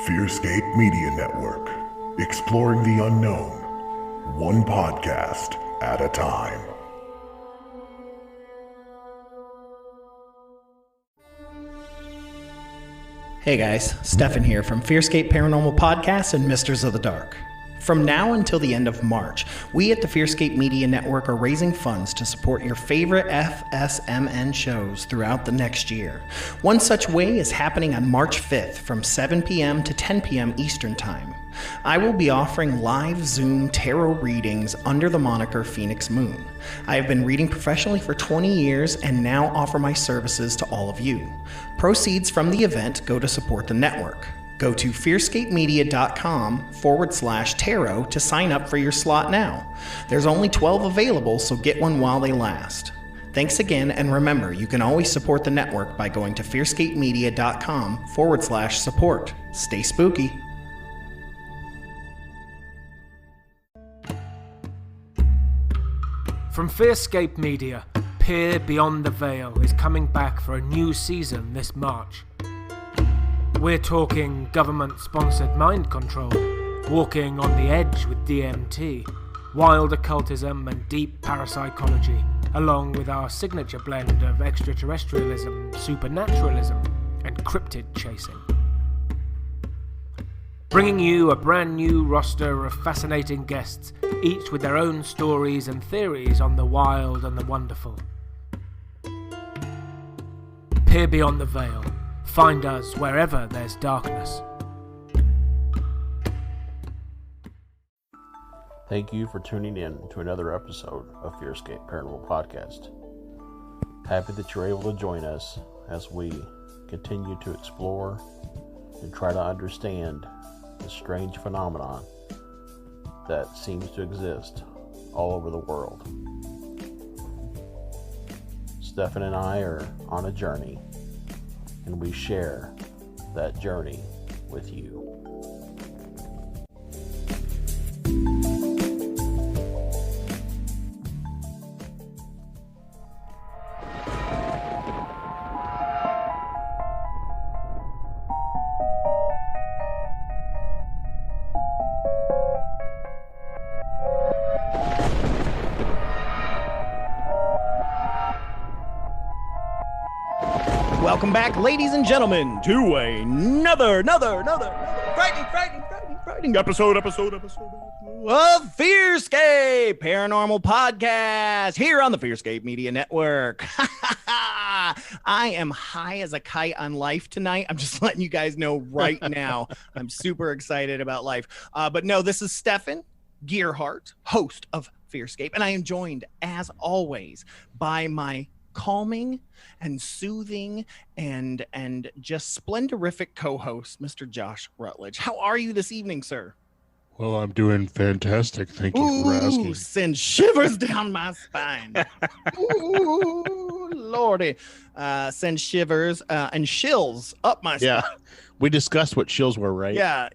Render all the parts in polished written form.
FearScape Media Network, exploring the unknown, one podcast at a time. Hey guys, Stefan here from FearScape Paranormal Podcast and Misters of the Dark. From now until the end of March, we at the FearScape Media Network are raising funds to support your favorite FSMN shows throughout the next year. One such way is happening on March 5th from 7 p.m. to 10 p.m. Eastern Time. I will be offering live Zoom tarot readings under the moniker Phoenix Moon. I have been reading professionally for 20 years and now offer my services to all of you. Proceeds from the event go to support the network. Go to fearscapemedia.com/tarot to sign up for your slot now. There's only 12 available, so get one while they last. Thanks again, and remember, you can always support the network by going to fearscapemedia.com/support. Stay spooky. From FearScape Media, Peer Beyond the Veil is coming back for a new season this March. We're talking government-sponsored mind control, walking on the edge with DMT, wild occultism and deep parapsychology, along with our signature blend of extraterrestrialism, supernaturalism, and cryptid chasing. Bringing you a brand new roster of fascinating guests, each with their own stories and theories on the wild and the wonderful. Peer Beyond the Veil. Find us wherever there's darkness. Thank you for tuning in to another episode of FearScape Paranormal Podcast. Happy that you're able to join us as we continue to explore and try to understand the strange phenomenon that seems to exist all over the world. Stefan and I are on a journey, and we share that journey with you. Welcome back, ladies and gentlemen, to another frightening episode of FearScape Paranormal Podcast here on the FearScape Media Network. I am high as a kite on life tonight. I'm just letting you guys know right now. I'm super excited about life. But no, this is Stefan Gearhart, host of FearScape, and I am joined, as always, by my calming and soothing and just splendorific co-host, Mr. Josh Rutledge. How are you this evening, sir? Well, I'm doing fantastic. Thank you for asking. Send shivers down my spine. Ooh, Lordy. Send shivers and chills up my spine. Yeah, we discussed what chills were, right? Yeah.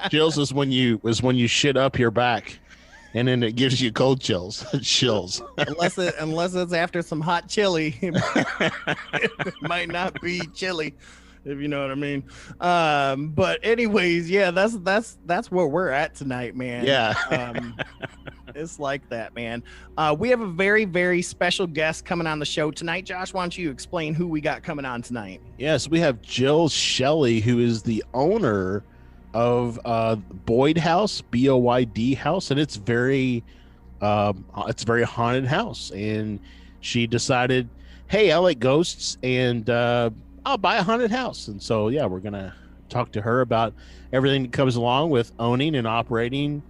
Chills is when you shit up your back. And then it gives you cold chills. Chills. Unless it's after some hot chili. It might not be chili, if you know what I mean. But anyways, yeah, that's where we're at tonight, man. Yeah. It's like that, man. We have a very, very special guest coming on the show tonight. Josh, why don't you explain who we got coming on tonight? Yes, we have Jill Shelley, who is the owner of Boyd House, Boyd House, and it's very haunted house. And she decided, hey, I like ghosts, and I'll buy a haunted house. And so yeah, we're gonna talk to her about everything that comes along with owning and operating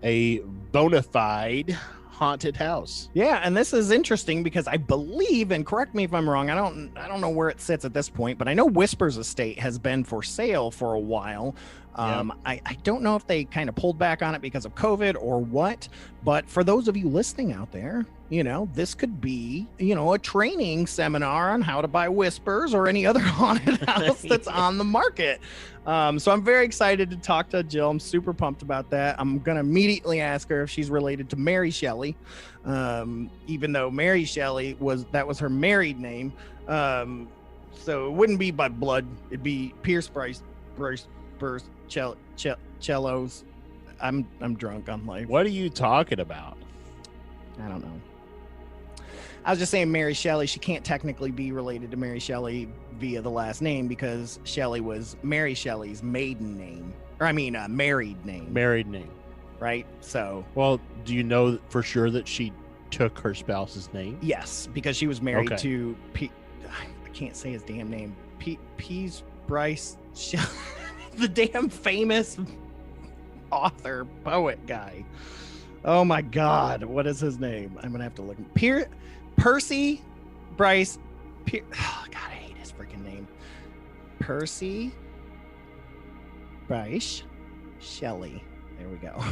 a bona fide haunted house. Yeah, and this is interesting because I believe, and correct me if I'm wrong, I don't know where it sits at this point, but I know Whispers Estate has been for sale for a while. I don't know if they kind of pulled back on it because of COVID or what, but for those of you listening out there, this could be, a training seminar on how to buy whispers or any other haunted house that's on the market. So I'm very excited to talk to Jill. I'm super pumped about that. I'm going to immediately ask her if she's related to Mary Shelley, even though Mary Shelley was her married name. So it wouldn't be by blood. It'd be Pierce Bryce Cellos. I'm drunk on life. What are you talking about? I don't know. I was just saying Mary Shelley, she can't technically be related to Mary Shelley via the last name because Shelley was Mary Shelley's maiden name. Or married name. Married name. Right? So. Well, do you know for sure that she took her spouse's name? Yes, because she was married to I can't say his damn name. Pease Bryce Shelley, the damn famous author, poet guy. Oh my God, what is his name? I'm gonna have to look. Percy Bryce. Oh God, I hate his freaking name. Percy Bryce Shelley. There we go.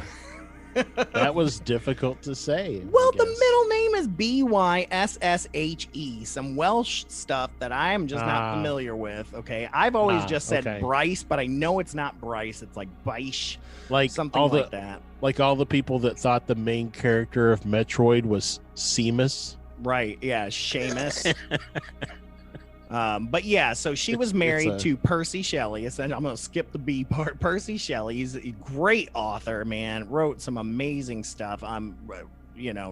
That was difficult to say. Well, the middle name is Byssshe. Some Welsh stuff that I am just not familiar with. Okay, I've always just said Bryce, but I know it's not Bryce. It's like Bish, like something like that. Like all the people that thought the main character of Metroid was Seamus. Right? Yeah, Seamus. But yeah, so she was married to Percy Shelley. I'm going to skip the B part. Percy Shelley, he's a great author, man. Wrote some amazing stuff.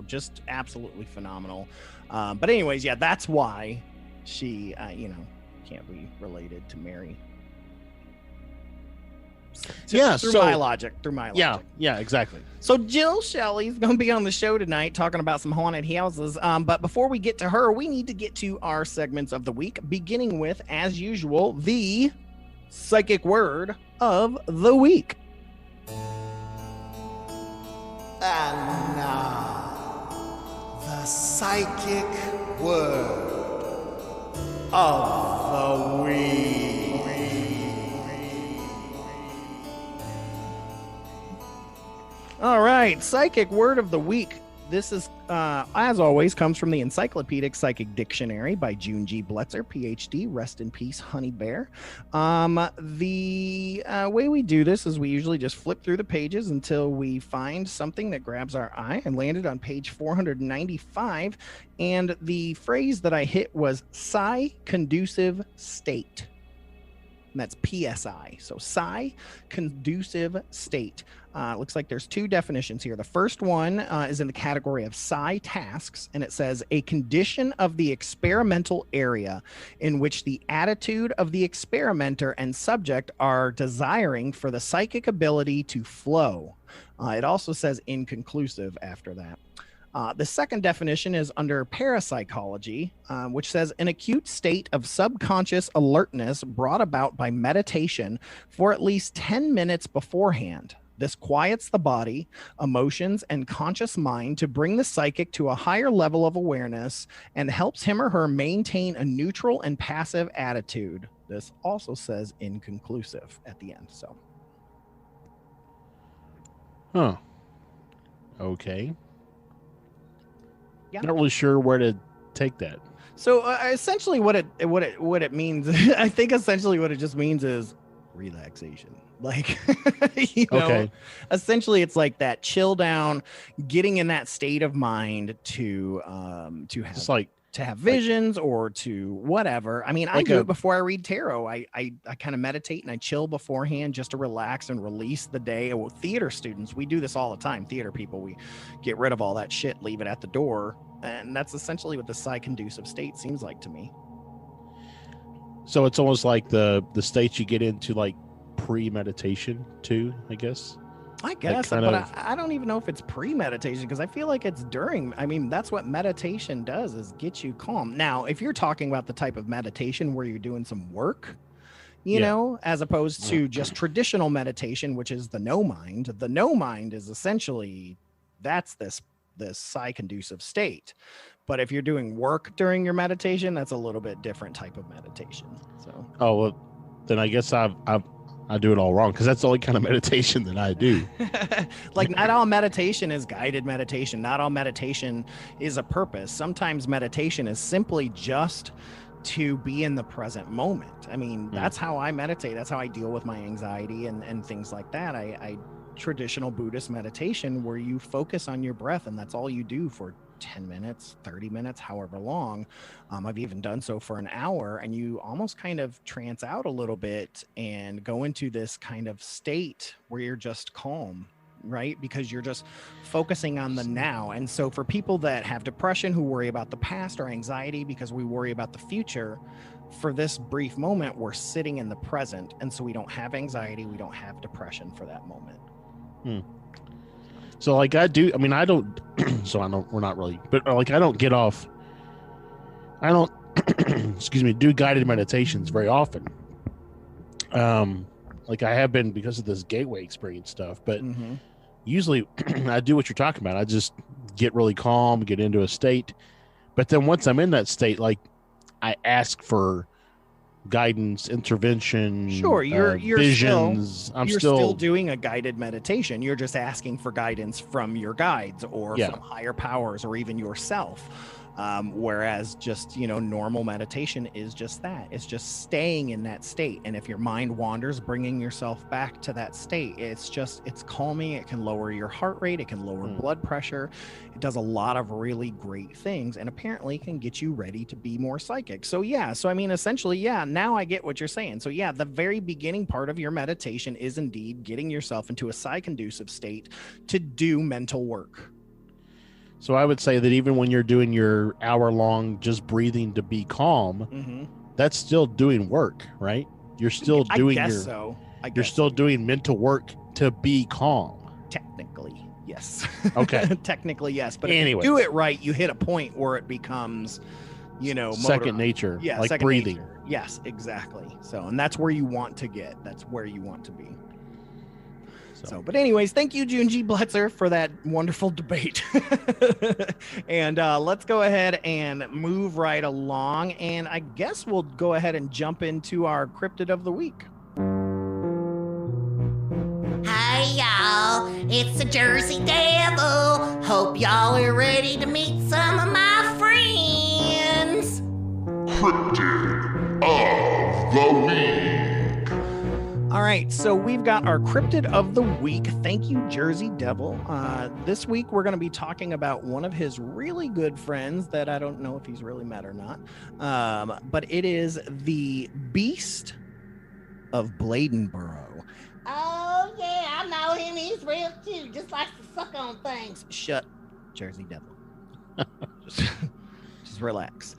Just absolutely phenomenal. But anyways, yeah, that's why she, can't be related to Mary. Through my logic. Yeah, exactly. So Jill Shelley's going to be on the show tonight talking about some haunted houses. But before we get to her, we need to get to our segments of the week, beginning with, as usual, the psychic word of the week. And now, the psychic word of the week. All right, psychic word of the week. This is, as always, comes from the Encyclopedic Psychic Dictionary by June G. Bletzer, PhD. Rest in peace, Honey Bear. The way we do this is we usually just flip through the pages until we find something that grabs our eye. I landed on page 495, and the phrase that I hit was psi-conducive state. And that's PSI. So psi-conducive state. Looks like there's two definitions here. The first one is in the category of psi tasks, and it says a condition of the experimental area in which the attitude of the experimenter and subject are desiring for the psychic ability to flow. It also says inconclusive after that. The second definition is under parapsychology, which says an acute state of subconscious alertness brought about by meditation for at least 10 minutes beforehand. This quiets the body, emotions, and conscious mind to bring the psychic to a higher level of awareness and helps him or her maintain a neutral and passive attitude. This also says inconclusive at the end. So, Okay. Yeah. Not really sure where to take that. So essentially, what it means, I think essentially what it just means is relaxation. Like, Okay. Essentially it's like that chill down, getting in that state of mind to have Just like to have visions or to whatever. I mean, I do it before I read tarot. I kind of meditate and I chill beforehand just to relax and release the day. Well, theater students, we do this all the time. Theater people, we get rid of all that shit, leave it at the door. And that's essentially what the psi-conducive state seems like to me. So it's almost like the states you get into like pre-meditation too, I guess. I guess, but I don't even know if it's pre-meditation because I feel like it's during. I mean, that's what meditation does, is get you calm. Now, if you're talking about the type of meditation where you're doing some work, you know, as opposed to just traditional meditation, which is the no mind. The no mind is essentially, that's this psi-conducive state. But if you're doing work during your meditation, that's a little bit different type of meditation. So. Oh, well, then I guess I've I do it all wrong because that's the only kind of meditation that I do. Like, not all meditation is guided meditation. Not all meditation is a purpose. Sometimes meditation is simply just to be in the present moment. I mean, that's how I meditate. That's how I deal with my anxiety and things like that. I traditional Buddhist meditation where you focus on your breath and that's all you do for 10 minutes, 30 minutes, however long. I've even done so for an hour, and you almost kind of trance out a little bit and go into this kind of state where you're just calm, right? Because you're just focusing on the now. And so for people that have depression, who worry about the past, or anxiety because we worry about the future, for this brief moment, we're sitting in the present. And so we don't have anxiety, we don't have depression for that moment. So like I don't, so I don't, we're not really, but like I don't get off, I don't, excuse me, do guided meditations very often. Like I have been because of this gateway experience stuff, but usually I do what you're talking about. I just get really calm, get into a state. But then once I'm in that state, like I ask for guidance, intervention, sure, you're visions. You're still doing a guided meditation. You're just asking for guidance from your guides or from higher powers or even yourself. Whereas just, normal meditation is just that. It's just staying in that state. And if your mind wanders, bringing yourself back to that state, it's calming. It can lower your heart rate. It can lower blood pressure. It does a lot of really great things, and apparently can get you ready to be more psychic. So essentially, now I get what you're saying. So the very beginning part of your meditation is indeed getting yourself into a psi-conducive state to do mental work. So I would say that even when you're doing your hour-long just breathing to be calm, that's still doing work, right? You're still doing you're still doing mental work to be calm. Technically, yes. Okay. Technically, yes. But if you do it right, you hit a point where it becomes, second nature. Yeah, like breathing. Nature. Yes, exactly. So, and that's where you want to get. That's where you want to be. So, but anyways, thank you, Junji Bletzer, for that wonderful debate. And let's go ahead and move right along. And I guess we'll go ahead and jump into our cryptid of the week. Hi, y'all. It's the Jersey Devil. Hope y'all are ready to meet some of my friends. Cryptid of the week. All right, so we've got our cryptid of the week. Thank you, Jersey Devil. This week, we're going to be talking about one of his really good friends that I don't know if he's really met or not. But it is the Beast of Bladenboro. Oh, yeah, I know him. He's real, too. Just likes to suck on things. Shut, Jersey Devil. Just relax.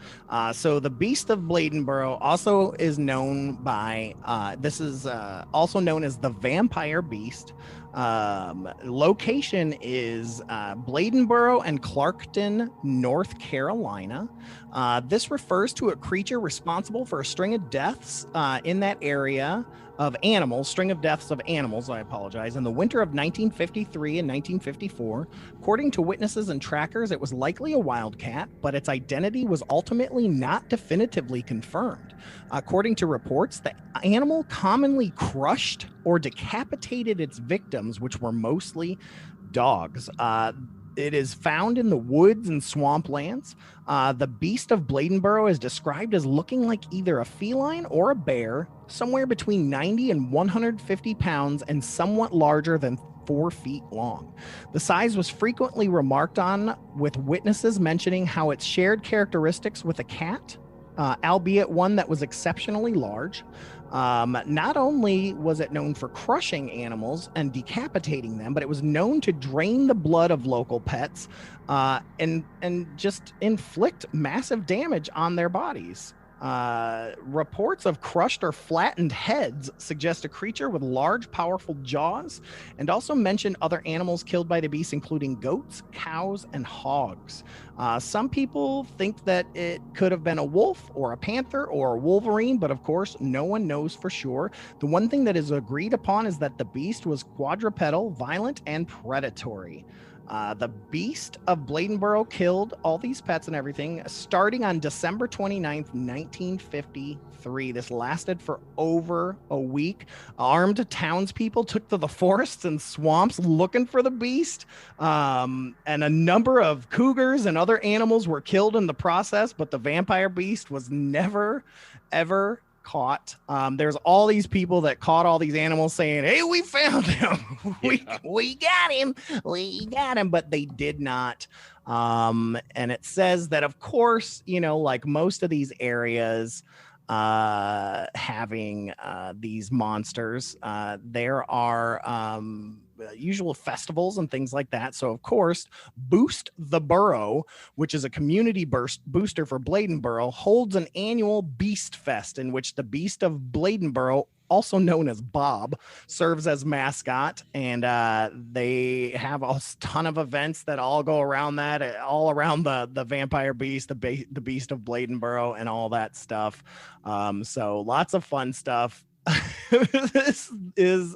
So the Beast of Bladenboro also is known by, this is also known as the Vampire Beast. Location is Bladenboro and Clarkton, North Carolina. This refers to a creature responsible for a string of deaths in that area of animals, in the winter of 1953 and 1954. According to witnesses and trackers, it was likely a wildcat, but its identity was ultimately not definitively confirmed. According to reports, the animal commonly crushed or decapitated its victims, which were mostly dogs. It is found in the woods and swamplands. The Beast of Bladenboro is described as looking like either a feline or a bear, somewhere between 90 and 150 pounds and somewhat larger than 4 feet long. The size was frequently remarked on, with witnesses mentioning how it shared characteristics with a cat, albeit one that was exceptionally large. Not only was it known for crushing animals and decapitating them, but it was known to drain the blood of local pets and just inflict massive damage on their bodies. Reports of crushed or flattened heads suggest a creature with large, powerful jaws, and also mention other animals killed by the beast, including goats, cows, and hogs. Some people think that it could have been a wolf or a panther or a wolverine, but of course, no one knows for sure. The one thing that is agreed upon is that the beast was quadrupedal, violent, and predatory. The Beast of Bladenboro killed all these pets and everything starting on December 29th, 1953. This lasted for over a week. Armed townspeople took to the forests and swamps looking for the beast. And a number of cougars and other animals were killed in the process, but the vampire beast was never, ever caught. There's all these people that caught all these animals saying, hey, we found him. we got him. We got him, but they did not. And it says that, of course, like most of these areas having these monsters, there are usual festivals and things like that. So, of course, Boost the Burrow, which is a community booster for Bladenboro, holds an annual Beast Fest in which the Beast of Bladenboro, also known as Bob, serves as mascot. And they have a ton of events that all go around that, all around the vampire beast, the Beast of Bladenboro, and all that stuff. So lots of fun stuff. This is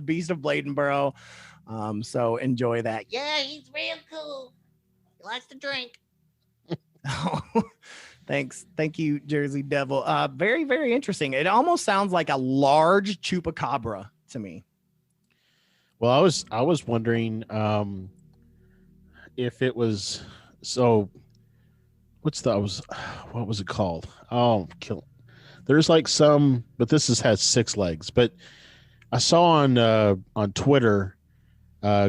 Beast of Bladenboro. So enjoy that. Yeah, he's real cool. He likes to drink. Thanks. Thank you, Jersey Devil. Very, very interesting. It almost sounds like a large chupacabra to me. Well, I was wondering if it was what was it called? Oh, there's like some, but has 6 legs. But I saw on Twitter,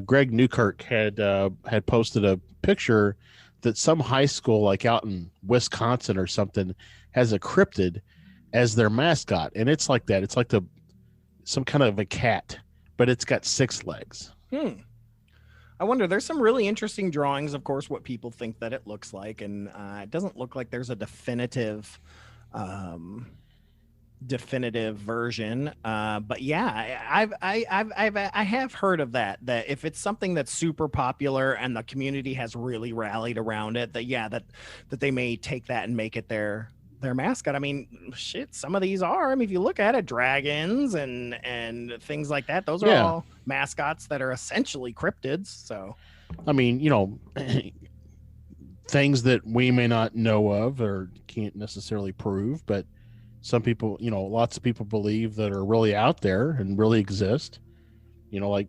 Greg Newkirk had posted a picture that some high school, like out in Wisconsin or something, has a cryptid as their mascot, and it's like that. It's like some kind of a cat, but it's got 6 legs. I wonder. There's some really interesting drawings, of course, what people think that it looks like, and it doesn't look like there's a definitive version, but yeah, I have heard of that if it's something that's super popular and the community has really rallied around it, that they may take that and make it their mascot. I mean, shit, some of these are, if you look at it, dragons and things like that, those are all mascots that are essentially cryptids. So I mean, things that we may not know of or can't necessarily prove, but some people, lots of people believe that are really out there and really exist, like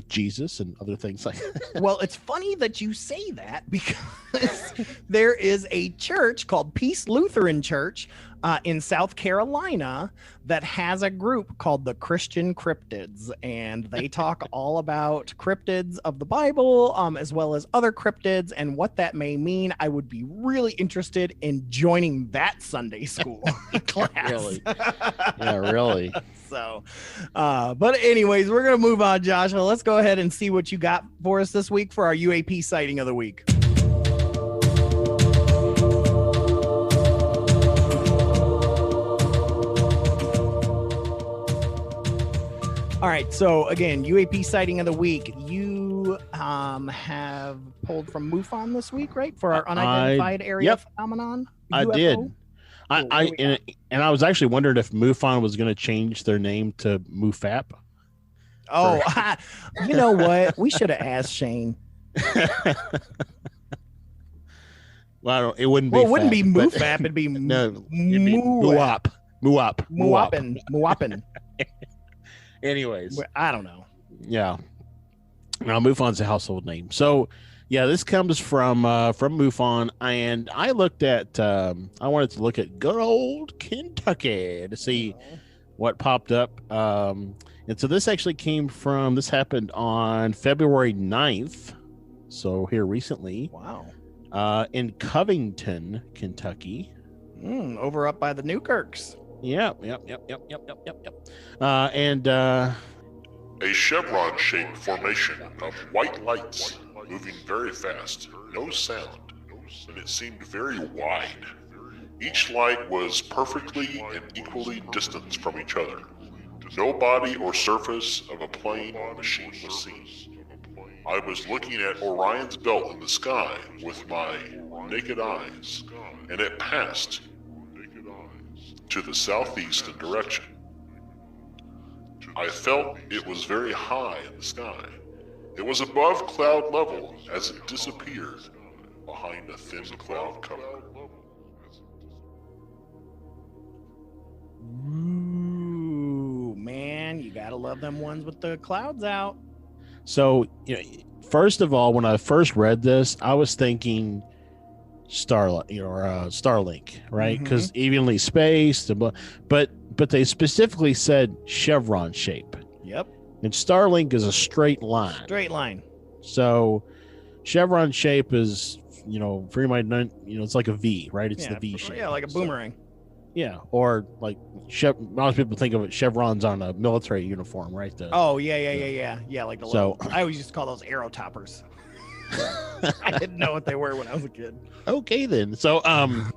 Jesus and other things like that. Well, it's funny that you say that because there is a church called Peace Lutheran Church in South Carolina that has a group called the Christian Cryptids, and they talk all about cryptids of the Bible, as well as other cryptids and what that may mean. I would be really interested in joining that Sunday school class. Really? Yeah, really. So, but anyways, we're going to move on, Joshua. Let's go ahead and see what you got for us this week for our UAP sighting of the week. All right. So again, UAP sighting of the week. You have pulled from MUFON this week, right? For our unidentified area phenomenon. I UFO? did. And I was actually wondering if MUFON was going to change their name to MUFAP. Oh, you know what? We should have asked Shane. Well, it wouldn't be. Well, it wouldn't be FAP, MUFAP. It'd be MUAP. MUAPin. Anyways, I don't know. Yeah. Now MUFON's a household name. So, yeah, this comes from MUFON, and I looked at. I wanted to look at good old Kentucky to see what popped up. And so this actually this happened on February 9th. So here recently. Wow. In Covington, Kentucky. Over up by the Newkirks. Yep. And A chevron-shaped formation of white lights moving very fast, no sound, and it seemed very wide. Each light was perfectly and equally distanced from each other. No body or surface of a plane or machine was seen. I was looking at Orion's belt in the sky with my naked eyes, and it passed to the southeastern direction. I felt it was very high in the sky, It was above cloud level as it disappeared behind a thin cloud cover. Ooh, man, you gotta love them ones with the clouds out. So, first of all, when I first read this, I was thinking Starlink, right? Because evenly spaced, but they specifically said chevron shape. Yep. And Starlink is a straight line. Straight line. So chevron shape is, for anybody, it's like a V, right? It's the V shape. Yeah, like a boomerang. Yeah, or like most people think of it chevrons on a military uniform, right? Yeah, like the so I always used to call those arrow toppers. I didn't know what they were when I was a kid. Okay, then. So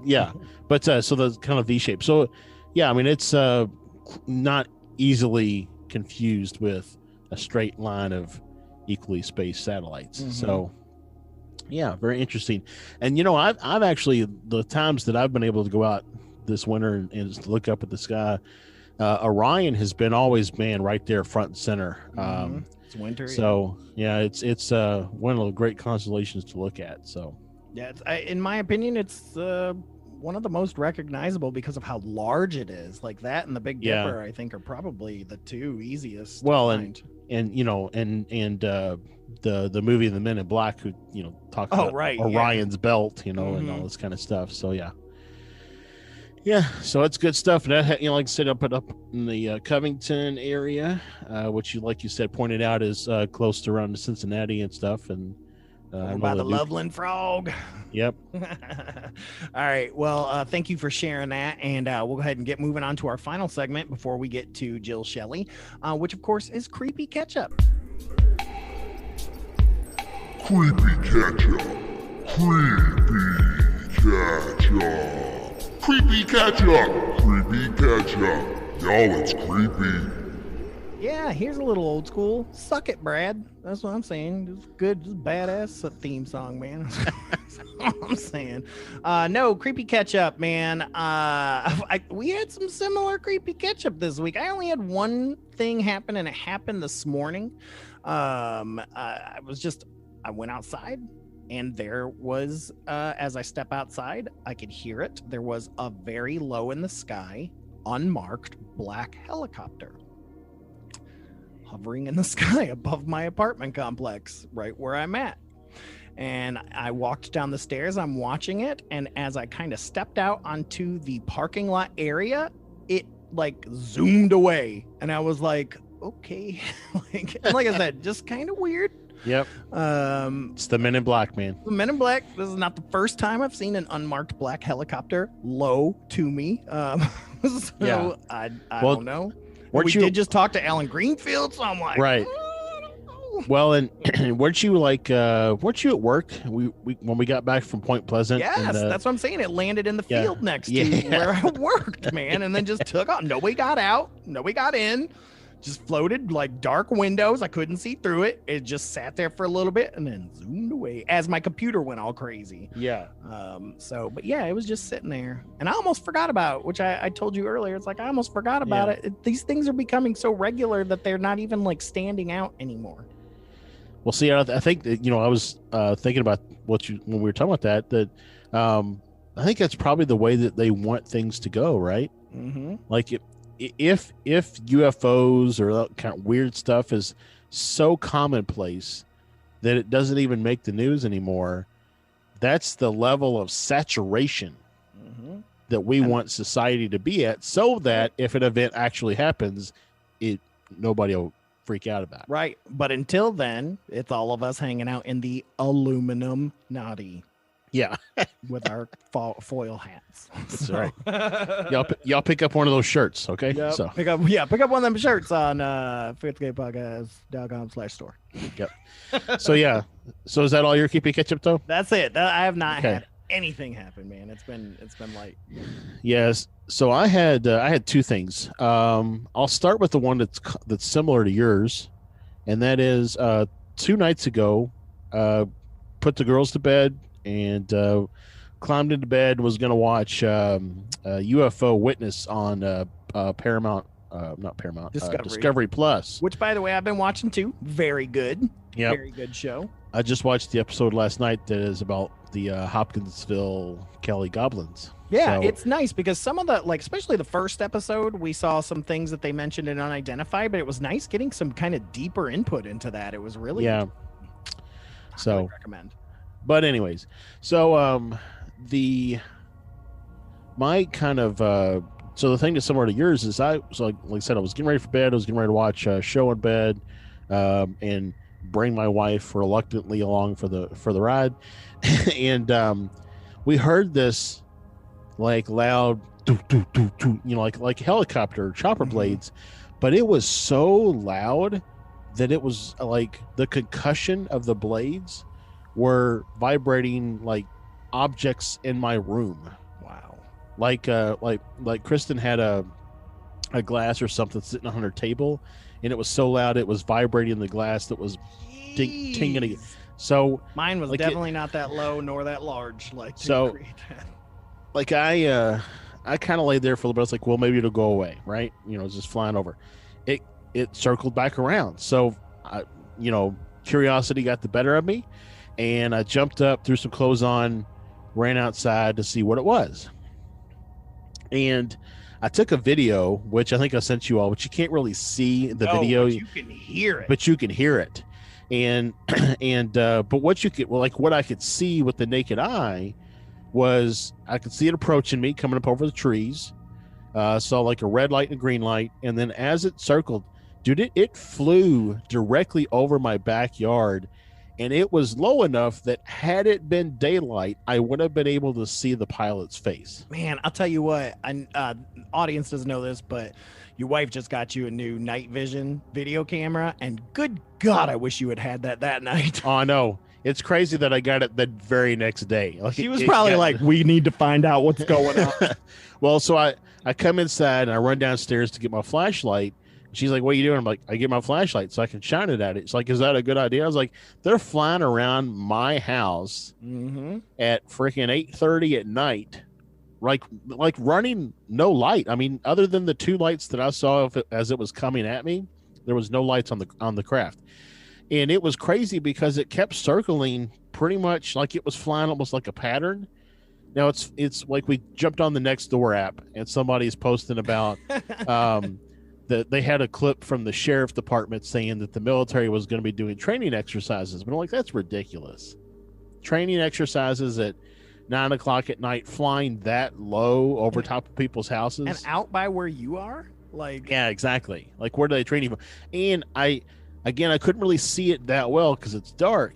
yeah, but so the kind of V shape. So yeah, I mean it's not easily confused with a straight line of equally spaced satellites. So yeah, very interesting. And I've actually, the times that I've been able to go out this winter and just look up at the sky, Orion has been always right there front and center. It's winter. So yeah, it's one of the great constellations to look at. So yeah, in my opinion, it's one of the most recognizable because of how large it is. Like that and the Big Dipper, I think, are probably the two easiest. Well, and the movie The Men in Black, who talks about Orion's belt, and all this kind of stuff. So yeah, so it's good stuff. And that, like I said, up in the Covington area, which like you said, pointed out is close to around Cincinnati and stuff, and by the Loveland Frog. Yep. All right. Well, thank you for sharing that, and we'll go ahead and get moving on to our final segment before we get to Jill Shelley, which of course is Creepy Ketchup. Creepy Ketchup. Creepy Ketchup. Creepy Ketchup. Creepy Ketchup. Y'all, it's creepy. Yeah, here's a little old school. Suck it, Brad. That's what I'm saying. It's good, just badass theme song, man. That's all I'm saying. No, Creepy Ketchup, man. We had some similar Creepy Ketchup this week. I only had one thing happen, and it happened this morning. I went outside, and there was, as I step outside, I could hear it. There was a very low in the sky, unmarked black helicopter hovering in the sky above my apartment complex, right where I'm at. And I walked down the stairs, I'm watching it, and as I kind of stepped out onto the parking lot area, it like zoomed away, and I was like, okay. like I said, just kind of weird. Yep. It's the Men in Black, man. The Men in Black. This is not the first time I've seen an unmarked black helicopter low to me. I don't know. We did just talk to Alan Greenfield, so I'm like, right. Well, and weren't you at work? When we got back from Point Pleasant. Yes, that's what I'm saying. It landed in the field next to where I worked, man, and then just took off. Nobody got out. Nobody got in. Just floated like dark windows. I couldn't see through it. It just sat there for a little bit and then zoomed away as my computer went all crazy. Yeah. But yeah, it was just sitting there, and I almost forgot about it, which I told you earlier. It's like I almost forgot about it. These things are becoming so regular that they're not even like standing out anymore. Well, see, I think that, I was thinking about when we were talking about that I think that's probably the way that they want things to go, right? Mm-hmm. Like if UFOs or that kind of weird stuff is so commonplace that it doesn't even make the news anymore, that's the level of saturation that we want society to be at, so that if an event actually happens, nobody will freak out about it. Right. But until then, it's all of us hanging out in the aluminum naughty. Yeah. With our foil hats. That's right. Y'all pick up one of those shirts, okay? Yep. So pick up one of them shirts on FearScapePodcast.com/store. Yep. So yeah. So is that all your Keepy Ketchup though? That's it. I have not had anything happen, man. It's been light. Yes. So I had two things. I'll start with the one that's similar to yours, and that is 2 nights ago, put the girls to bed and climbed into bed, was going to watch UFO Witness on Paramount, not Paramount, Discovery Plus. Which, by the way, I've been watching too. Very good. Yep. Very good show. I just watched the episode last night that is about the Hopkinsville Kelly Goblins. Yeah, So, it's nice because some of the, like, especially the first episode, we saw some things that they mentioned in Unidentified, but it was nice getting some kind of deeper input into that. It was really, yeah. I So, would recommend. but anyways, so my kind of so the thing that's similar to yours is like I said, I was getting ready for bed. I was getting ready to watch a show in bed, and bring my wife reluctantly along for the ride, and we heard this like loud doo, doo, doo, doo, like helicopter chopper blades, but it was so loud that it was like the concussion of the blades were vibrating like objects in my room. Wow. Like Kristen had a glass or something sitting on her table, and it was so loud it was vibrating the glass that was tingling. So mine was like definitely not that low nor that large. Like so, like I kind of laid there for a little bit. I was like, well, maybe it'll go away, right? Just flying over. It circled back around. So curiosity got the better of me, and I jumped up, threw some clothes on, ran outside to see what it was. And I took a video, which I think I sent you all, which you can't really see the video. But you can hear it. But you can hear it. And but what you could, what I could see with the naked eye was I could see it approaching me, coming up over the trees. Saw like a red light and a green light, and then as it circled, dude, it flew directly over my backyard, and it was low enough that had it been daylight, I would have been able to see the pilot's face. Man, I'll tell you what, audience doesn't know this, but your wife just got you a new night vision video camera, and good God, I wish you had had that night. Oh, no. It's crazy that I got it the very next day. Like she was probably like, we need to find out what's going on. Well, so I come inside and I run downstairs to get my flashlight. She's like, what are you doing? I'm like, I get my flashlight so I can shine it at it. It's like, is that a good idea? I was like, they're flying around my house at freaking 8:30 at night, like running no light. I mean, other than the two lights that I saw as it was coming at me, there was no lights on the craft. And it was crazy because it kept circling pretty much like it was flying almost like a pattern. Now it's like we jumped on the Nextdoor app and somebody's posting about they had a clip from the sheriff department saying that the military was going to be doing training exercises. But I'm like, that's ridiculous. Training exercises at 9 o'clock at night, flying that low over top of people's houses. And out by where you are? Like, yeah, exactly. Like, where do they training from? And I couldn't really see it that well because it's dark,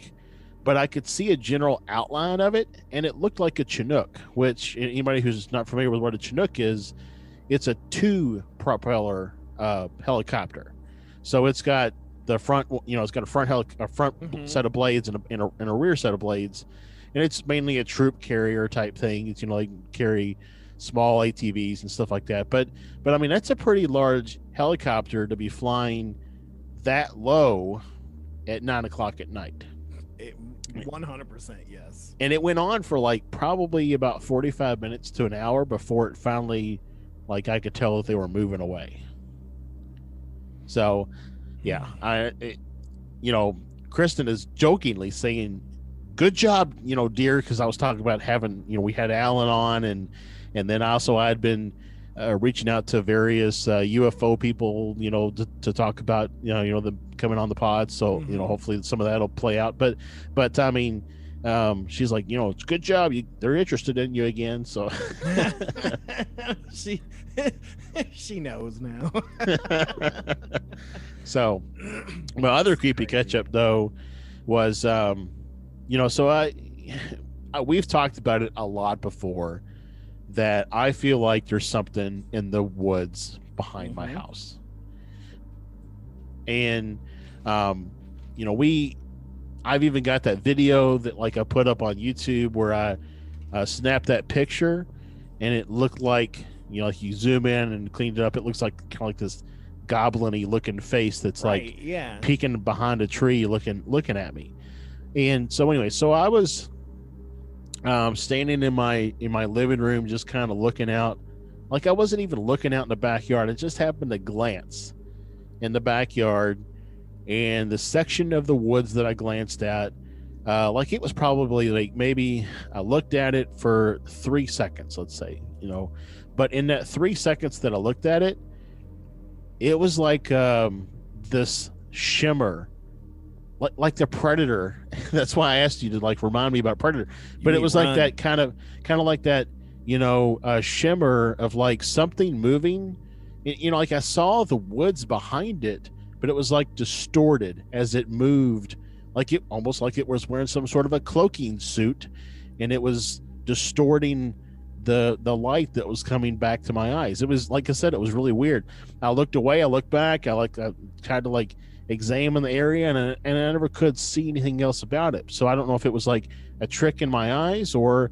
but I could see a general outline of it, and it looked like a Chinook, which anybody who's not familiar with what a Chinook is, it's a 2-propeller helicopter. So it's got the front, it's got a front set of blades and a rear set of blades, and it's mainly a troop carrier type thing. It's like carry small ATVs and stuff like that. But I mean, that's a pretty large helicopter to be flying that low at 9 o'clock at night. 100% yes. And it went on for like probably about 45 minutes to an hour before it finally, like, I could tell that they were moving away. So yeah, Kristen is jokingly saying, good job, dear, because I was talking about having, we had Alan on, and then also I had been reaching out to various UFO people, to talk about, them coming on the pod. So, hopefully some of that'll play out. But I mean, she's like, it's a good job. They're interested in you again. So she knows now. So my other creepy catch up though was, so we've talked about it a lot before, that I feel like there's something in the woods behind my house. And, I've even got that video that like I put up on YouTube where I snapped that picture, and it looked like, like you zoom in and cleaned it up. It looks like kind of like this goblin-y looking face that's like peeking behind a tree looking at me. And so anyway, so I was standing in my living room, just kind of looking out. Like I wasn't even looking out in the backyard. I just happened to glance in the backyard, and the section of the woods that I glanced at, like it was probably like maybe I looked at it for 3 seconds, let's say, but in that 3 seconds that I looked at it, it was like this shimmer, like the Predator. That's why I asked you to like remind me about Predator. But it was like that kind of like that, shimmer of like something moving. Like I saw the woods behind it, but it was like distorted as it moved, like it almost like it was wearing some sort of a cloaking suit, and it was distorting the light that was coming back to my eyes. It was, like I said, it was really weird. I looked away, I looked back, I tried to like examine the area, and I never could see anything else about it. So I don't know if it was like a trick in my eyes or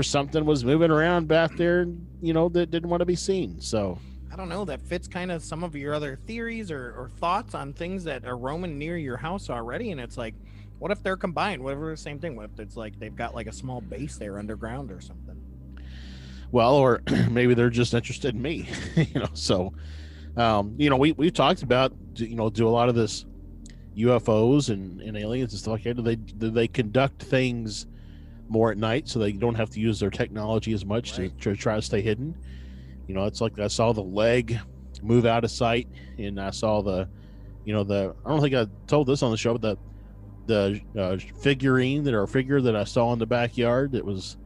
something was moving around back there, that didn't want to be seen. So I don't know. That fits kind of some of your other theories or thoughts on things that are roaming near your house already. And it's like, what if they're combined? Whatever, the same thing. What if it's like they've got like a small base there underground or something? Well, or maybe they're just interested in me, So, we talked about, do a lot of this UFOs and aliens and stuff like that. Do they conduct things more at night so they don't have to use their technology as much to try to stay hidden? It's like I saw the leg move out of sight, and I saw the I don't think I told this on the show, but the figure that I saw in the backyard that was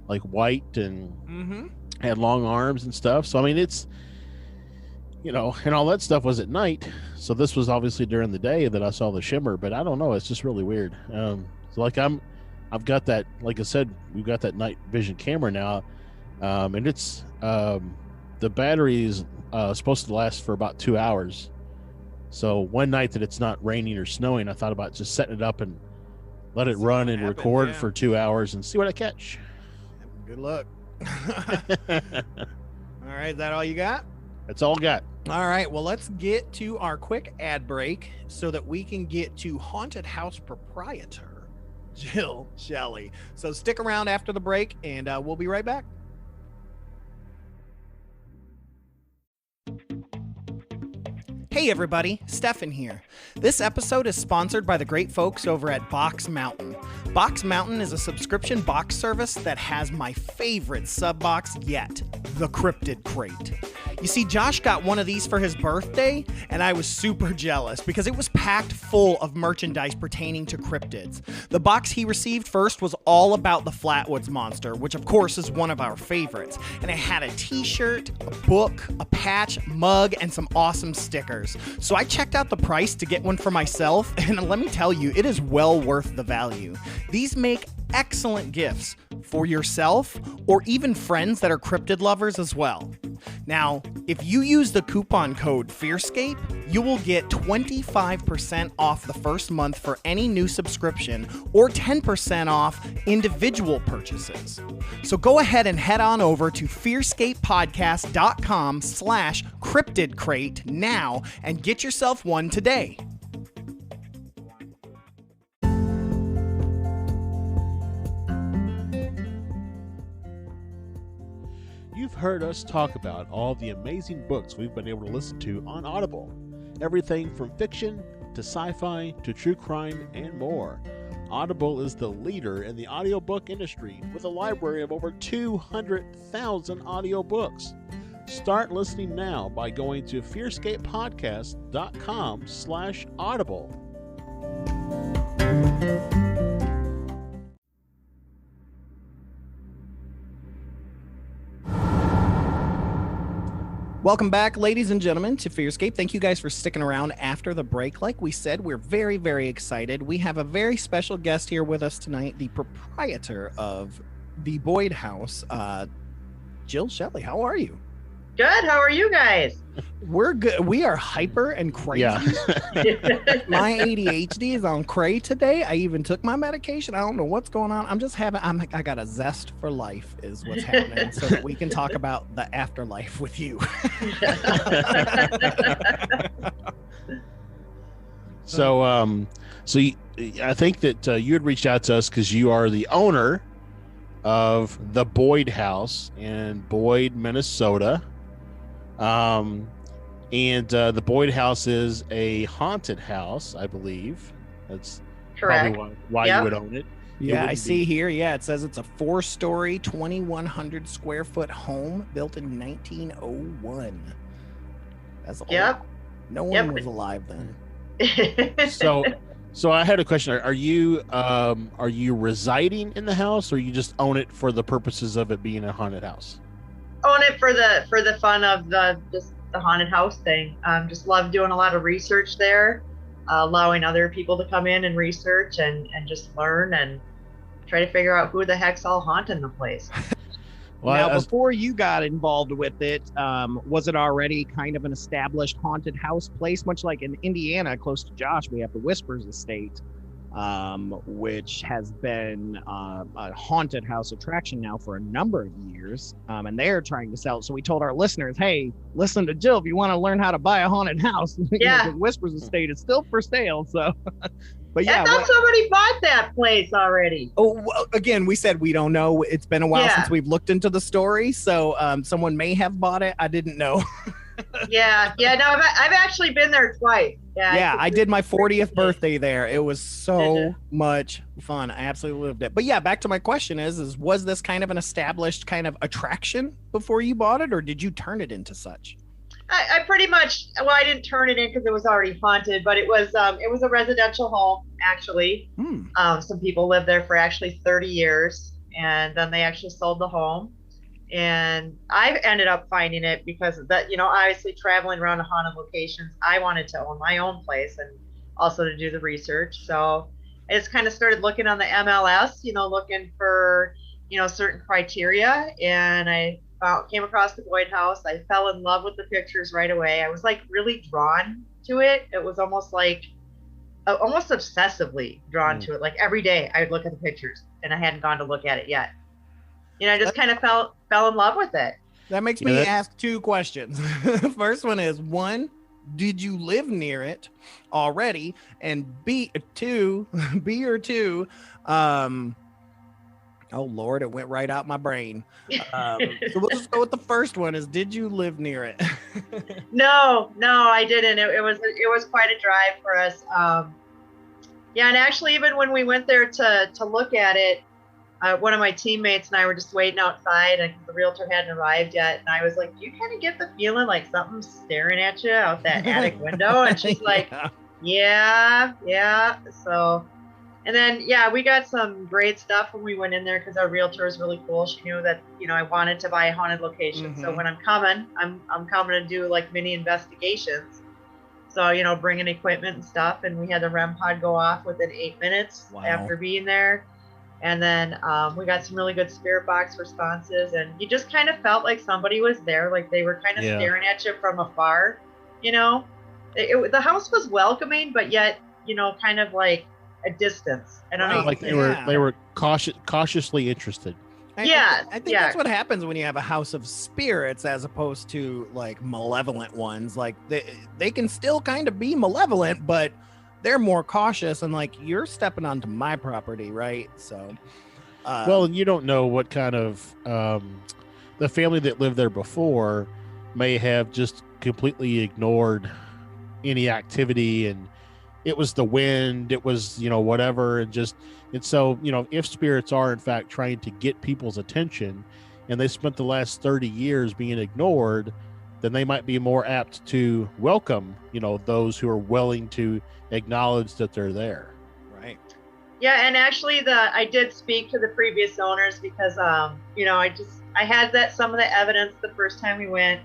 like white and had long arms and stuff. So I mean, it's and all that stuff was at night. So this was obviously during the day that I saw the shimmer, but I don't know. It's just really weird. So like I've got that, like I said, we've got that night vision camera now, and it's the battery is supposed to last for about 2 hours. So one night that it's not raining or snowing, I thought about just setting it up and let it run and record for 2 hours and see what I catch. Good luck. All right, is that all you got? That's all I got. All right, well, let's get to our quick ad break so that we can get to Haunted House proprietor Jill Shelley. So stick around after the break, and we'll be right back. Hey everybody, Stefan here. This episode is sponsored by the great folks over at Box Mountain. Box Mountain is a subscription box service that has my favorite sub box yet, the Cryptid Crate. You see, Josh got one of these for his birthday, and I was super jealous because it was packed full of merchandise pertaining to cryptids. The box he received first was all about the Flatwoods Monster, which of course is one of our favorites, and it had a t-shirt, a book, a patch, mug, and some awesome stickers. So I checked out the price to get one for myself, and let me tell you, it is well worth the value. These make excellent gifts for yourself or even friends that are cryptid lovers as well. Now, if you use the coupon code FearScape, you will get 25% off the first month for any new subscription or 10% off individual purchases. So go ahead and head on over to fearscapepodcast.com/cryptidcrate now and get yourself one today. You've heard us talk about all the amazing books we've been able to listen to on Audible. Everything from fiction to sci-fi to true crime and more. Audible is the leader in the audiobook industry with a library of over 200,000 audiobooks. Start listening now by going to fearscapepodcast.com/audible. Welcome back, ladies and gentlemen, to FearScape. Thank you guys for sticking around after the break. Like we said, we're very, very excited. We have a very special guest here with us tonight, the proprietor of the Boyd House, Jill Shelley. How are you? Good. How are you guys? We're good. We are hyper and crazy. Yeah. My ADHD is on cray today. I even took my medication. I don't know what's going on. I got a zest for life is what's happening so that we can talk about the afterlife with you. So I think that you had reached out to us because you are the owner of the Boyd House in Boyd, Minnesota. And the Boyd house is a haunted house, I believe. That's Correct. probably why Yep. you would own it. Yeah, I wouldn't see be- here. Yeah, it says it's a 4-story, 2,100 square foot home built in 1901. That's old. Yep. No one Yep. was alive then. So I had a question. Are you residing in the house, or you just own it for the purposes of it being a haunted house? Own it for the fun of just the haunted house thing. Just love doing a lot of research there, allowing other people to come in and research and just learn and try to figure out who the heck's all haunting the place. Well, now, I was- before you got involved with it, was it already kind of an established haunted house place? Much like in Indiana, close to Josh, we have the Whispers Estate, which has been a haunted house attraction now for a number of years, and they're trying to sell it. So we told our listeners, hey, listen to Jill if you want to learn how to buy a haunted house. Yeah. The Whispers Estate is still for sale. So, but yeah. I thought somebody bought that place already. Oh, well, again, we said we don't know. It's been a while Yeah. since we've looked into the story, so someone may have bought it. I didn't know. Yeah. No, I've actually been there twice. Yeah, I did my 40th birthday there. It was Did so ya? much fun. I absolutely loved it. But yeah, back to my question is was this kind of an established kind of attraction before you bought it, or did you turn it into such? I pretty much, well, I didn't turn it in because it was already haunted, but it was a residential home actually. Some people lived there for actually 30 years, and then they actually sold the home. And I ended up finding it because of that, obviously traveling around to haunted locations, I wanted to own my own place and also to do the research. So I just kind of started looking on the MLS, looking for, certain criteria, and I came across the Boyd house. I fell in love with the pictures right away. I was like really drawn to it. It was almost like almost obsessively drawn to it. Like every day I would look at the pictures, and I hadn't gone to look at it yet. I just kind of fell in love with it. That makes me ask two questions. First one is, one, did you live near it already? And B or two, oh Lord, it went right out my brain. So we'll just go with the first one is, did you live near it? No, I didn't. It was quite a drive for us. Yeah, and actually even when we went there to look at it, one of my teammates and I were just waiting outside, and the realtor hadn't arrived yet. And I was like, you kind of get the feeling like something's staring at you out that attic window. And she's like, yeah. So, and then, yeah, we got some great stuff when we went in there because our realtor is really cool. She knew that, I wanted to buy a haunted location. So when I'm coming to do like mini investigations. So, bringing equipment and stuff. And we had the REM pod go off within 8 minutes after being there. And then we got some really good spirit box responses, and you just kind of felt like somebody was there, like they were kind of staring at you from afar. The house was welcoming, but yet, kind of like a distance. I don't know. Like they were cautiously interested. I think that's what happens when you have a house of spirits as opposed to like malevolent ones. Like they can still kind of be malevolent, but they're more cautious and like, you're stepping onto my property, right? So well, you don't know what kind of the family that lived there before may have just completely ignored any activity, and it was the wind, it was whatever, and so if spirits are in fact trying to get people's attention and they spent the last 30 years being ignored, then they might be more apt to welcome those who are willing to acknowledge that they're there. Right. Yeah, and actually I did speak to the previous owners because I had some of the evidence the first time we went,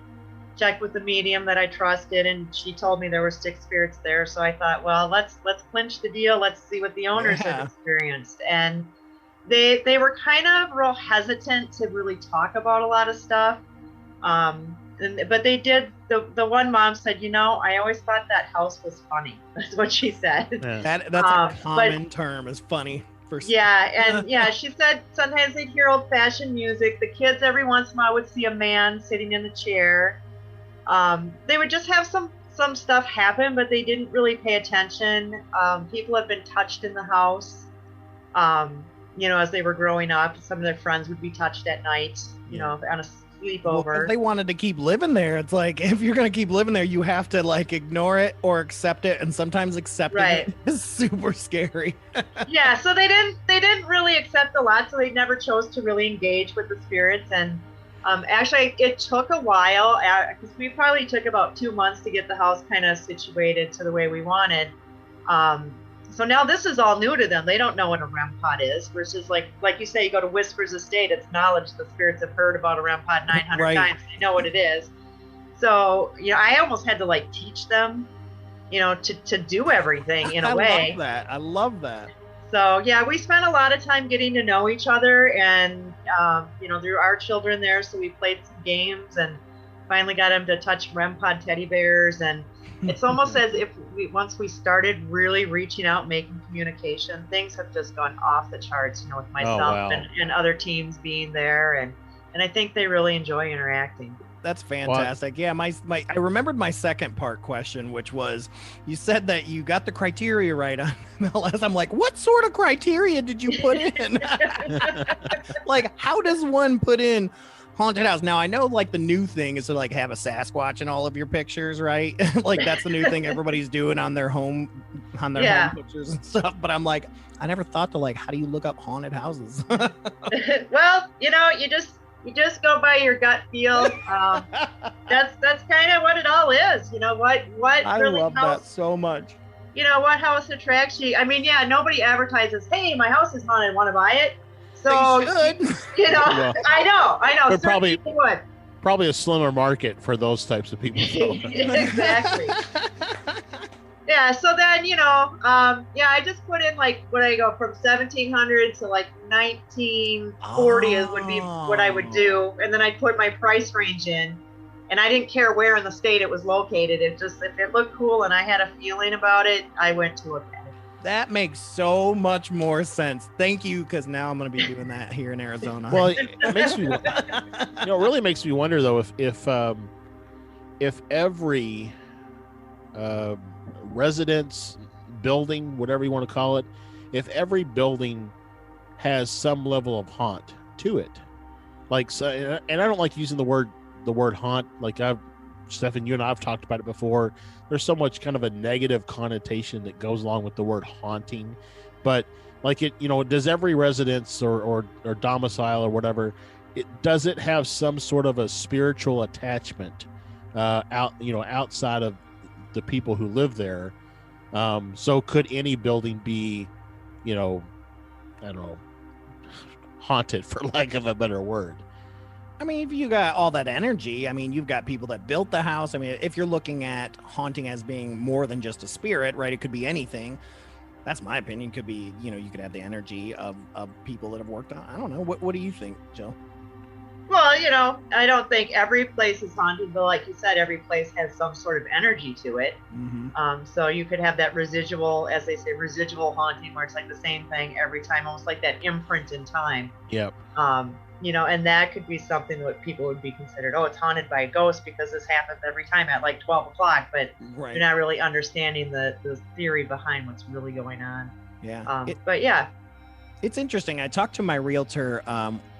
checked with the medium that I trusted, and she told me there were 6 spirits there. So I thought, well, let's clinch the deal. Let's see what the owners have experienced. And they were kind of real hesitant to really talk about a lot of stuff. But they did. The one mom said, I always thought that house was funny. That's what she said. Yeah. That's a common term, is funny. She said sometimes they'd hear old-fashioned music. The kids every once in a while would see a man sitting in the chair. They would just have some stuff happen, but they didn't really pay attention. People have been touched in the house. As they were growing up. Some of their friends would be touched at night. On a sleepover. If they wanted to keep living there, it's like, if you're going to keep living there, you have to like ignore it or accept it. And sometimes accepting it is super scary. Yeah. So they didn't really accept a lot. So they never chose to really engage with the spirits. And actually it took a while, because we probably took about 2 months to get the house kind of situated to the way we wanted. So now this is all new to them. They don't know what a REM pod is, versus like you say, you go to Whispers Estate, it's knowledge the spirits have heard about a REM pod 900 times. They know what it is. So, I almost had to like teach them, to do everything in a way. I love that. So yeah, we spent a lot of time getting to know each other, and, there are children there. So we played some games and finally got them to touch REM pod teddy bears. And it's almost as if once we started really reaching out, making communication, things have just gone off the charts, with myself and other teams being there. And I think they really enjoy interacting. That's fantastic. Yeah, I remembered my second part question, which was, you said that you got the criteria right on MLS. I'm like, what sort of criteria did you put in? Like, how does one put in haunted house? Now I know like the new thing is to like have a Sasquatch in all of your pictures, right? Like that's the new thing everybody's doing on their home home pictures and stuff. But I'm like, I never thought to like, how do you look up haunted houses? Well, you just go by your gut feel. That's kind of what it all is. What I really love that so much. What house attracts you? I mean, yeah, nobody advertises, hey, my house is haunted, want to buy it? So, they should. Well, I know. But probably a slimmer market for those types of people. Exactly. Yeah. So then, I just put in like, what I go from 1700 to like 1940 would be what I would do. And then I put my price range in, and I didn't care where in the state it was located. If it looked cool and I had a feeling about it, I went to it. That makes so much more sense. Thank you, because now I'm going to be doing that here in Arizona. Well, it makes me, it really makes me wonder though if every residence, building, whatever you want to call it, if every building has some level of haunt to it, like, so, and I don't like using the word haunt. Like Stefan, you and I've talked about it before. There's so much kind of a negative connotation that goes along with the word haunting, but like it, does every residence or domicile or whatever, does it have some sort of a spiritual attachment outside of the people who live there? So could any building be, I don't know, haunted, for lack of a better word? I mean, if you got all that energy, I mean, you've got people that built the house. I mean, if you're looking at haunting as being more than just a spirit, right? It could be anything. That's my opinion. It could be, you could have the energy of people that have worked on. I don't know. What do you think, Jill? Well, I don't think every place is haunted, but like you said, every place has some sort of energy to it. Mm-hmm. So you could have that residual, as they say, residual haunting, where it's like the same thing every time, almost like that imprint in time. Yep. And that could be something that people would be considered, it's haunted by a ghost because this happens every time at like 12 o'clock, but you're not really understanding the theory behind what's really going on. Yeah. But yeah. It's interesting. I talked to my realtor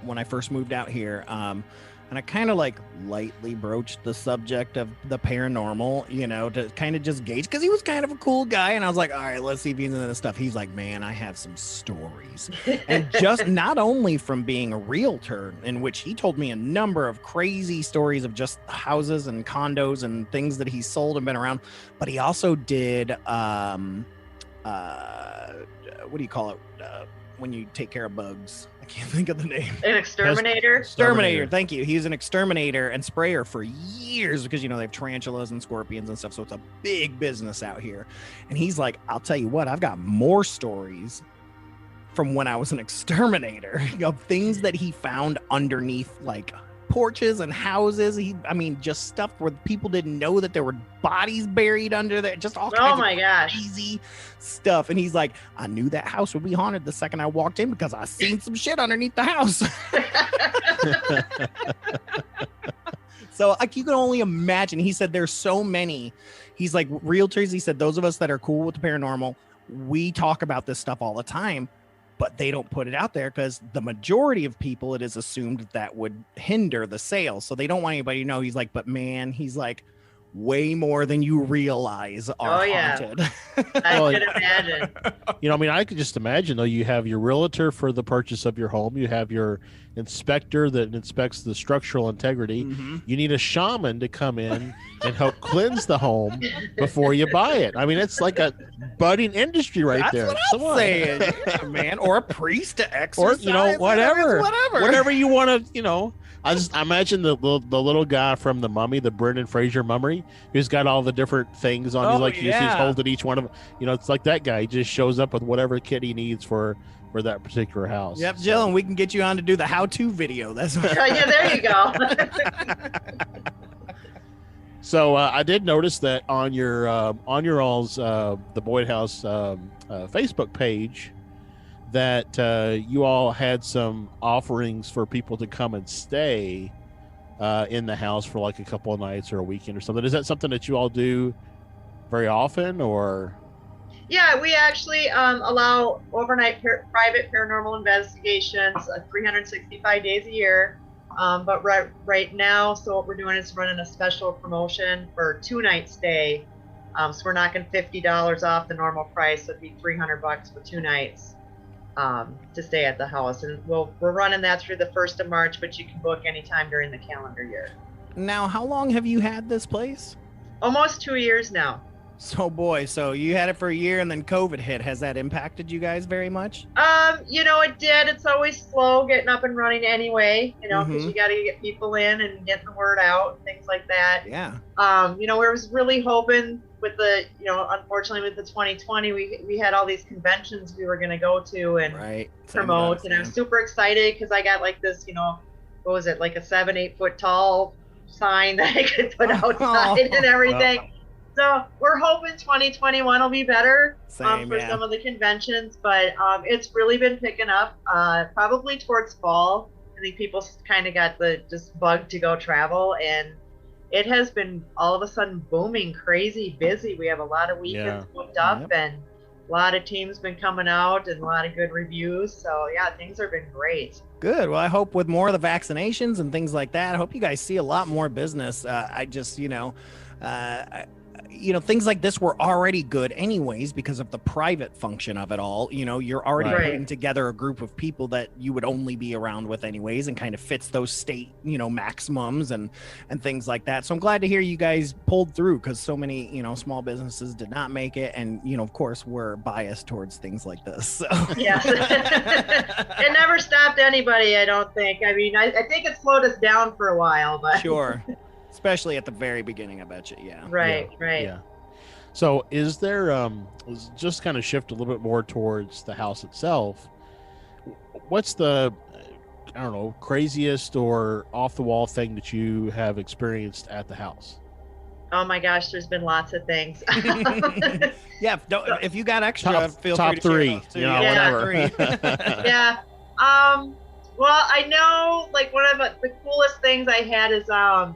when I first moved out here, and I kind of like lightly broached the subject of the paranormal, to kind of just gauge, because he was kind of a cool guy. And I was like, all right, let's see if he's into this stuff. He's like, man, I have some stories. And just not only from being a realtor, in which he told me a number of crazy stories of just houses and condos and things that he sold and been around, but he also did, what do you call it? When you take care of bugs, I can't think of the name. An exterminator? Exterminator. Thank you. He was an exterminator and sprayer for years, because, they have tarantulas and scorpions and stuff. So it's a big business out here. And he's like, I'll tell you what, I've got more stories from when I was an exterminator of things that he found underneath like porches and houses. Just stuff where people didn't know that there were bodies buried under there, just all kinds of crazy stuff. And he's like, I knew that house would be haunted the second I walked in, because I seen some shit underneath the house. So you can only imagine. He said there's so many. He's like, realtors, he said, those of us that are cool with the paranormal, we talk about this stuff all the time. but they don't put it out there because the majority of people, it is assumed that would hinder the sale. So they don't want anybody to know. He's like, but man, he's like, way more than you realize are haunted. I could imagine. You know, I mean, I could just imagine, though, you have your realtor for the purchase of your home. You have your inspector that inspects the structural integrity. Mm-hmm. You need a shaman to come in and help cleanse the home before you buy it. I mean, it's like a budding industry right That's there. what I'm saying, yeah, man. Or a priest to Or, exorcise. you know, whatever you want to, you know. I imagine the little guy from the Mummy, the Brendan Fraser Mummy, who's got all the different things on. He's holding each one of them. You know, it's like that guy. He just shows up with whatever kit he needs for that particular house. Yep, Jill, and we can get you on to do the how-to video. That's what yeah, there you go. So I did notice that on your all's the Boyd House Facebook page, that you all had some offerings for people to come and stay in the house for like a couple of nights or a weekend or something. Is that something that you all do very often, or? Yeah, we actually allow overnight private paranormal investigations 365 days a year. But right now, so what we're doing is running a special promotion for 2-night stay. So we're knocking $50 off the normal price. So it'd be $300 for 2 nights. To stay at the house, and we're running that through the 1st of March, but you can book anytime during the calendar year. Now, how long have you had this place? Almost 2 years now. So boy, so you had it for a year and then COVID hit. Has that impacted you guys very much? You know, it did. It's always slow getting up and running anyway, you know, because Mhm. you got to get people in and get the word out and things like that. Yeah. You know, we was really hoping with the, you know, unfortunately with the 2020, we had all these conventions we were going to go to and Right. promote, and I was super excited because I got like this, you know, what was it, like a 7-8 foot tall sign that I could put outside and everything. So we're hoping 2021 will be better for some of the conventions, but it's really been picking up probably towards fall. I think people kind of got the just bug to go travel, and it has been all of a sudden booming, crazy busy. We have a lot of weekends booked up, and a lot of teams been coming out and a lot of good reviews. So yeah, things have been great. Good. Well, I hope with more of the vaccinations and things like that, I hope you guys see a lot more business. I just, things like this were already good anyways because of the private function of it all. You know, you're already putting together a group of people that you would only be around with anyways, and kind of fits those state, maximums and things like that. So I'm glad to hear you guys pulled through, because so many, small businesses did not make it. And, of course, we're biased towards things like this. So. Yeah. It never stopped anybody, I don't think. I mean, I think it slowed us down for a while, but. Sure. Especially at the very beginning, I bet you. Yeah. Right. Yeah. So is there, just kind of shift a little bit more towards the house itself. What's the, craziest or off the wall thing that you have experienced at the house? Oh my gosh, there's been lots of things. Yeah. If you got extra, feel top free to three, share those too. whatever. Yeah. Well, I know, like, one of the coolest things I had is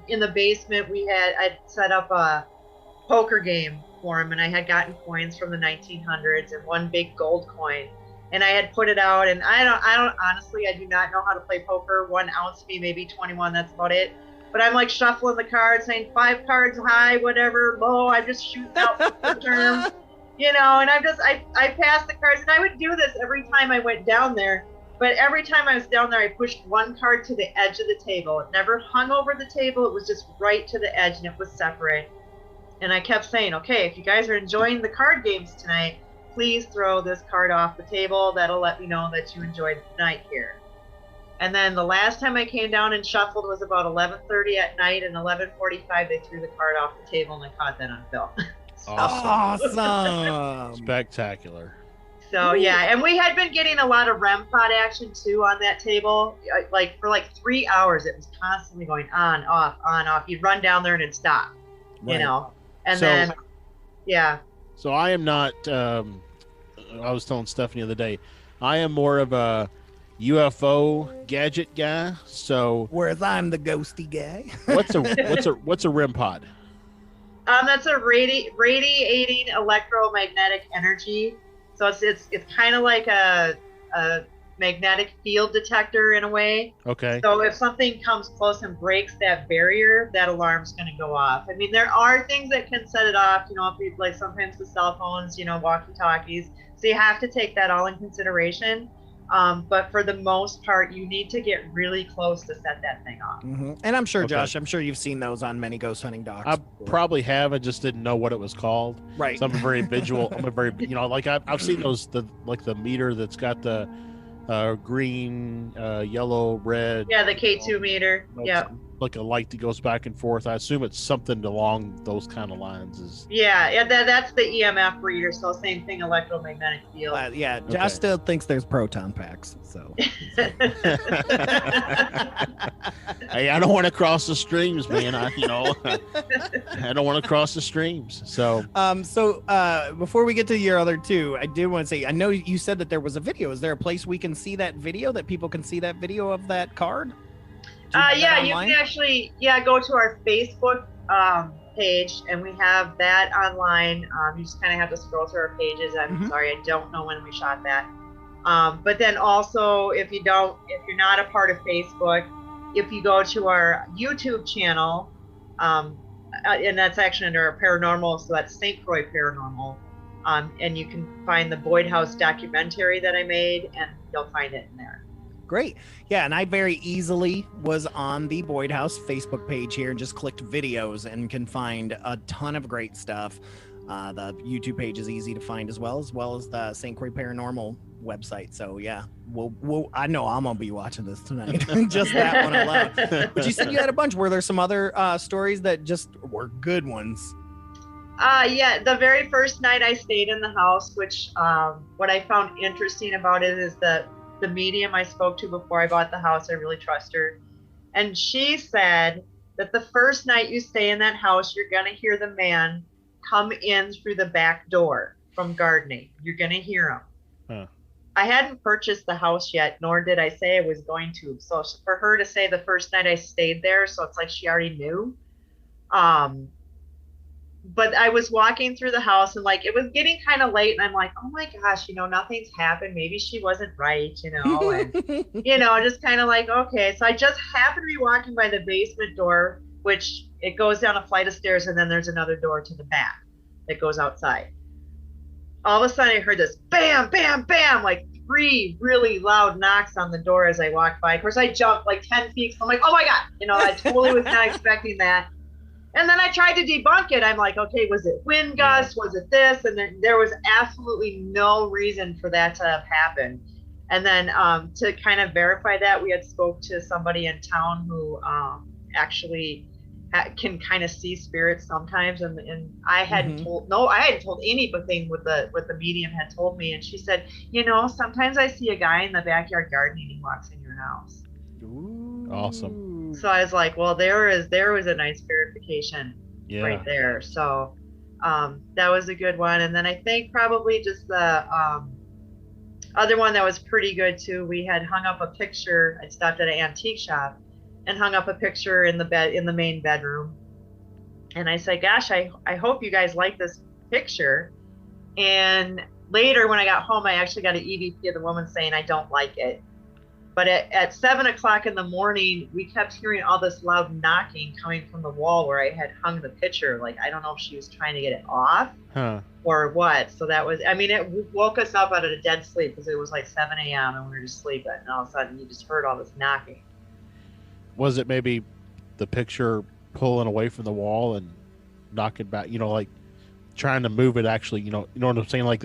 in the basement I'd set up a poker game for him, and I had gotten coins from the 1900s and one big gold coin, and I had put it out, and I don't honestly, I do not know how to play poker. 1 ounce fee, maybe 21, that's about it. But I'm like shuffling the cards, saying 5 cards high, whatever, low. I'm just shooting out the terms, and I passed the cards, and I would do this every time I went down there. But every time I was down there, I pushed 1 card to the edge of the table. It never hung over the table. It was just right to the edge, and it was separate. And I kept saying, okay, if you guys are enjoying the card games tonight, please throw this card off the table. That'll let me know that you enjoyed the night here. And then the last time I came down and shuffled was about 11:30 at night, and 11:45 they threw the card off the table, and I caught that on film. Awesome. Spectacular. So yeah, and we had been getting a lot of REM pod action too on that table. Like for 3 hours, it was constantly going on, off, on, off. You'd run down there and it'd stop, and then, yeah. So I am not. I was telling Stephanie the other day, I am more of a UFO gadget guy. So whereas I'm the ghosty guy. what's a REM pod? That's a radiating electromagnetic energy. So it's kind of like a a magnetic field detector in a way. Okay. So if something comes close and breaks that barrier, that alarm's going to go off. I mean, there are things that can set it off, you know, if you, like sometimes the cell phones, you know, walkie-talkies. So you have to take that all in consideration. But for the most part, you need to get really close to set that thing off. Mm-hmm. And I'm sure, Okay. Josh, I'm sure you've seen those on many ghost hunting docs. I before. probably have. I just didn't know what it was called. Right. So I'm a very visual. I'm a very, you know, like I've seen those, the meter that's got the green, yellow, red. Yeah, the K2 meter. Yeah. Like a light that goes back and forth. I assume it's something along those kind of lines. Yeah, that's the EMF reader. So same thing, electromagnetic field. Yeah, Josh Okay. still thinks there's proton packs. So Hey, I don't want to cross the streams, man. I don't want to cross the streams. So before we get to your other two, I did want to say, I know you said that there was a video. Is there a place we can see that video, that people can see that video of that card? Yeah, you can actually go to our Facebook page, and we have that online. You just kind of have to scroll through our pages. I'm sorry, I don't know when we shot that. But then also, if you're not a part of Facebook, if you go to our YouTube channel, and that's actually under our paranormal, so that's St. Croix Paranormal, and you can find the Boyd House documentary that I made, and you'll find it in there. Great. Yeah, and I very easily was on the Boyd House Facebook page here and just clicked videos and can find a ton of great stuff. The YouTube page is easy to find as well as the St. Croix Paranormal website. So yeah, we'll I know I'm gonna be watching this tonight. Just that one alone. But you said you had a bunch. Were there some other stories that just were good ones? Yeah, the very first night I stayed in the house, which what I found interesting about it is that the medium I spoke to before I bought the house, I really trust her. And she said that the first night you stay in that house, you're going to hear the man come in through the back door from gardening. You're going to hear him. Huh. I hadn't purchased the house yet, nor did I say I was going to. So for her to say the first night I stayed there, so it's like she already knew. But I was walking through the house, and like it was getting kind of late, and I'm like, oh my gosh, nothing's happened. Maybe she wasn't right, and just kind of like, okay. So I just happened to be walking by the basement door, which it goes down a flight of stairs, and then there's another door to the back that goes outside. All of a sudden I heard this bam, bam, bam, like 3 really loud knocks on the door as I walked by. Of course, I jumped like 10 feet. So I'm like, oh my God, I totally was not expecting that. And then I tried to debunk it. I'm like, okay, was it wind gust? Was it this? And then there was absolutely no reason for that to have happened. And then to kind of verify that, we had spoke to somebody in town who actually can kind of see spirits sometimes. And I hadn't I hadn't told anything what the medium had told me. And she said, sometimes I see a guy in the backyard gardening. He walks in your house. Ooh. Awesome. So I was like, well, there was a nice verification right there. So that was a good one. And then I think probably just the other one that was pretty good too, we had hung up a picture. I stopped at an antique shop and hung up a picture in the main bedroom. And I said, gosh, I hope you guys like this picture. And later when I got home, I actually got an EVP of the woman saying I don't like it. But at 7 o'clock in the morning, we kept hearing all this loud knocking coming from the wall where I had hung the picture. Like, I don't know if she was trying to get it off or what. So that was, it woke us up out of a dead sleep because it was like 7 a.m. and we were just sleeping. And all of a sudden, you just heard all this knocking. Was it maybe the picture pulling away from the wall and knocking back, like trying to move it actually, you know what I'm saying? Like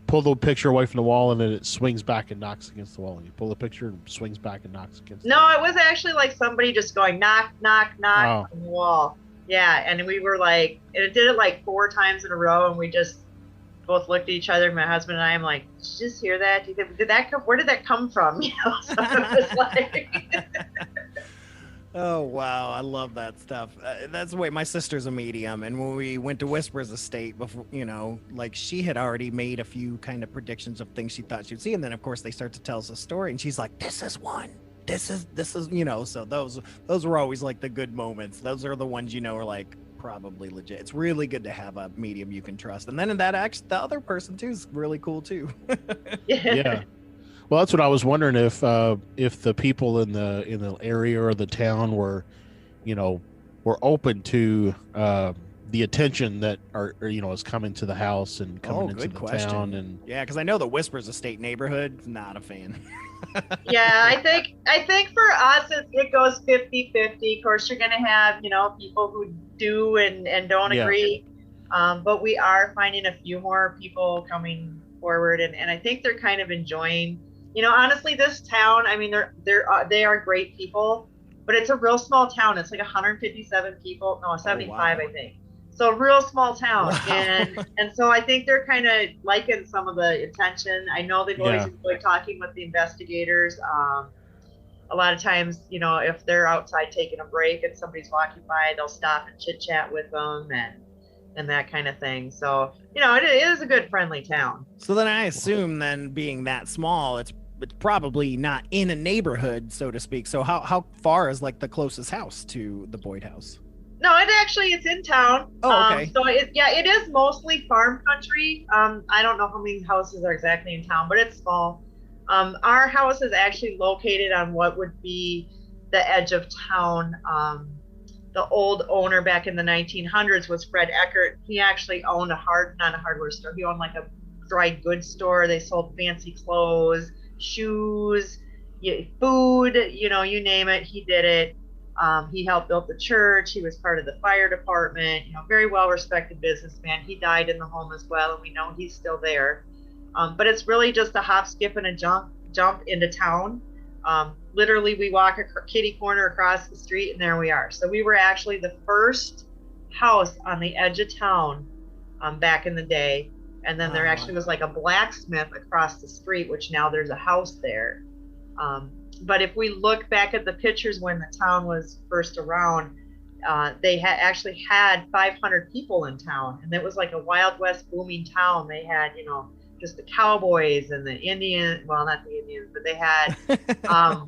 pull the picture away from the wall and then it swings back and knocks against the wall. And you pull the picture and swings back and knocks against the wall. No, it was actually like somebody just going knock, knock, knock on the wall. Yeah, and we were like, and it did it like 4 times in a row, and we just both looked at each other, my husband and I. I'm like, did you just hear that? Where did that come from? So it was like... Oh, wow. I love that stuff. That's the way my sister's a medium. And when we went to Whisper's estate before, she had already made a few kind of predictions of things she thought she'd see. And then, of course, they start to tell us a story. And she's like, this is one. This is, so those were always like the good moments. Those are the ones, are like probably legit. It's really good to have a medium you can trust. And then the other person, too, is really cool, too. Yeah. Well, that's what I was wondering if the people in the area or the town were, were open to the attention that is coming to the house and coming into good the question. town. And Yeah, because I know the Whispers Estate neighborhood, not a fan. Yeah, I think for us it goes 50-50. Of course, you're gonna have people who do and don't Yeah. agree, but we are finding a few more people coming forward, and I think they're kind of enjoying. Honestly, this town. I mean, they are great people, but it's a real small town. It's like 157 people. No, 75, I think. So a real small town, Wow. and so I think they're kind of liking some of the attention. I know they've always enjoyed talking with the investigators. A lot of times, if they're outside taking a break and somebody's walking by, they'll stop and chit chat with them and that kind of thing. So it is a good, friendly town. So then I assume then being that small, it's probably not in a neighborhood, so to speak. So how far is like the closest house to the Boyd house? No, it's in town. Oh, okay. So it is mostly farm country. I don't know how many houses are exactly in town, but it's small. Our house is actually located on what would be the edge of town. The old owner back in the 1900s was Fred Eckert. He actually owned not a hardware store. He owned like a dry goods store. They sold fancy clothes, shoes, food, you name it. He did it. He helped build the church. He was part of the fire department, very well-respected businessman. He died in the home as well, and we know he's still there. But it's really just a hop, skip, and a jump into town. Literally, we walk a kitty corner across the street, and there we are. So we were actually the first house on the edge of town back in the day. And then there actually was like a blacksmith across the street, which now there's a house there. But if we look back at the pictures when the town was first around, they actually had 500 people in town, and it was like a Wild West booming town. They had, just the cowboys and the Indians. Well, not the Indians, but they had, well,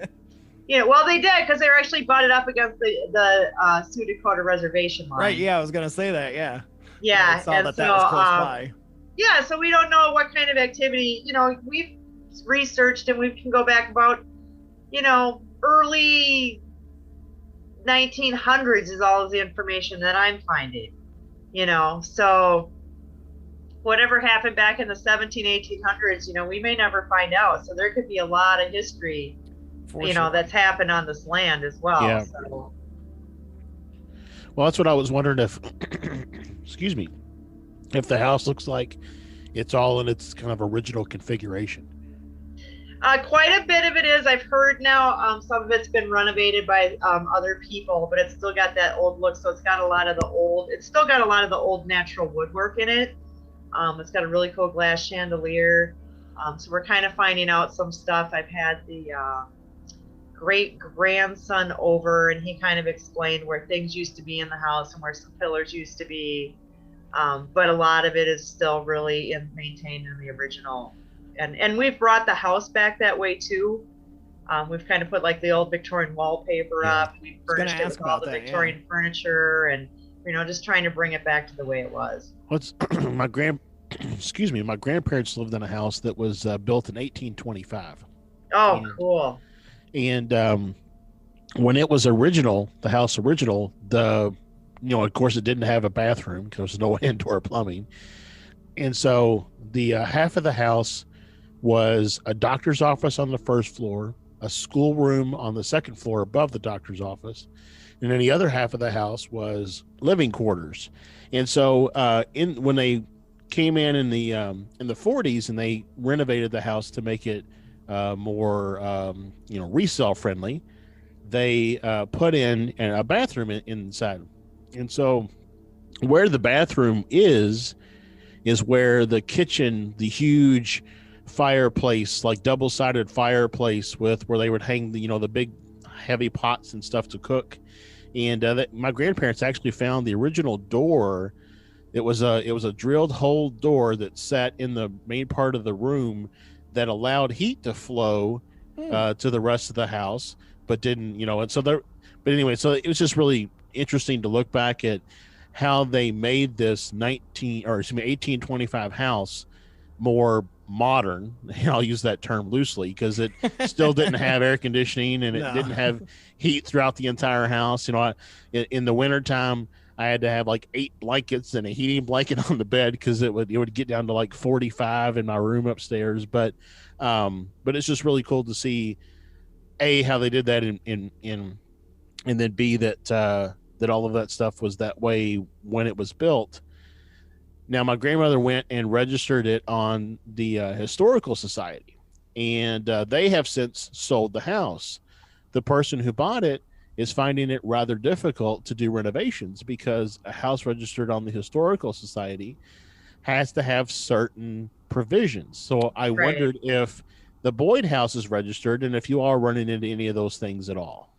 they did because they were actually butted up against the Sioux Dakota reservation line. Right. Yeah, I was gonna say that. Yeah. Yeah. I saw that was close by. Yeah. So we don't know what kind of activity. We've researched and we can go back about. Early 1900s is all of the information that I'm finding, so whatever happened back in the 1800s, we may never find out. So there could be a lot of history, Sure. that's happened on this land as well. Yeah. So. Well, that's what I was wondering if, excuse me, if the house looks like it's all in its kind of original configuration. Quite a bit of it is. I've heard now some of it's been renovated by other people, but it's still got that old look. So it's got still got a lot of the old natural woodwork in it. It's got a really cool glass chandelier. So we're kind of finding out some stuff. I've had the great grandson over, and he kind of explained where things used to be in the house and where some pillars used to be. But a lot of it is still really maintained in the original. And we've brought the house back that way too. We've kind of put like the old Victorian wallpaper up. We've furnished it with all the Victorian furniture, and just trying to bring it back to the way it was. What's my grandparents lived in a house that was built in 1825. Oh, cool. And when it was the house original, of course it didn't have a bathroom because there was no indoor plumbing. And so the half of the house was a doctor's office on the first floor, a schoolroom on the second floor above the doctor's office, and then the other half of the house was living quarters. And so when they came in the 40s and they renovated the house to make it more resale friendly, they put in a bathroom inside. And so where the bathroom is where the kitchen, the huge fireplace, like double-sided fireplace where they would hang the big heavy pots and stuff to cook. And my grandparents actually found the original door. It was a drilled hole door that sat in the main part of the room that allowed heat to flow to the rest of the house, but didn't, and so there. But anyway, so it was just really interesting to look back at how they made this 1825 house more modern. I'll use that term loosely because it still didn't have air conditioning and it didn't have heat throughout the entire house. In the wintertime, I had to have like 8 blankets and a heating blanket on the bed because it would get down to like 45 in my room upstairs. But it's just really cool to see how they did that and then B that all of that stuff was that way when it was built. Now, my grandmother went and registered it on the Historical Society, and they have since sold the house. The person who bought it is finding it rather difficult to do renovations because a house registered on the Historical Society has to have certain provisions. So I wondered if the Boyd house is registered and if you are running into any of those things at all.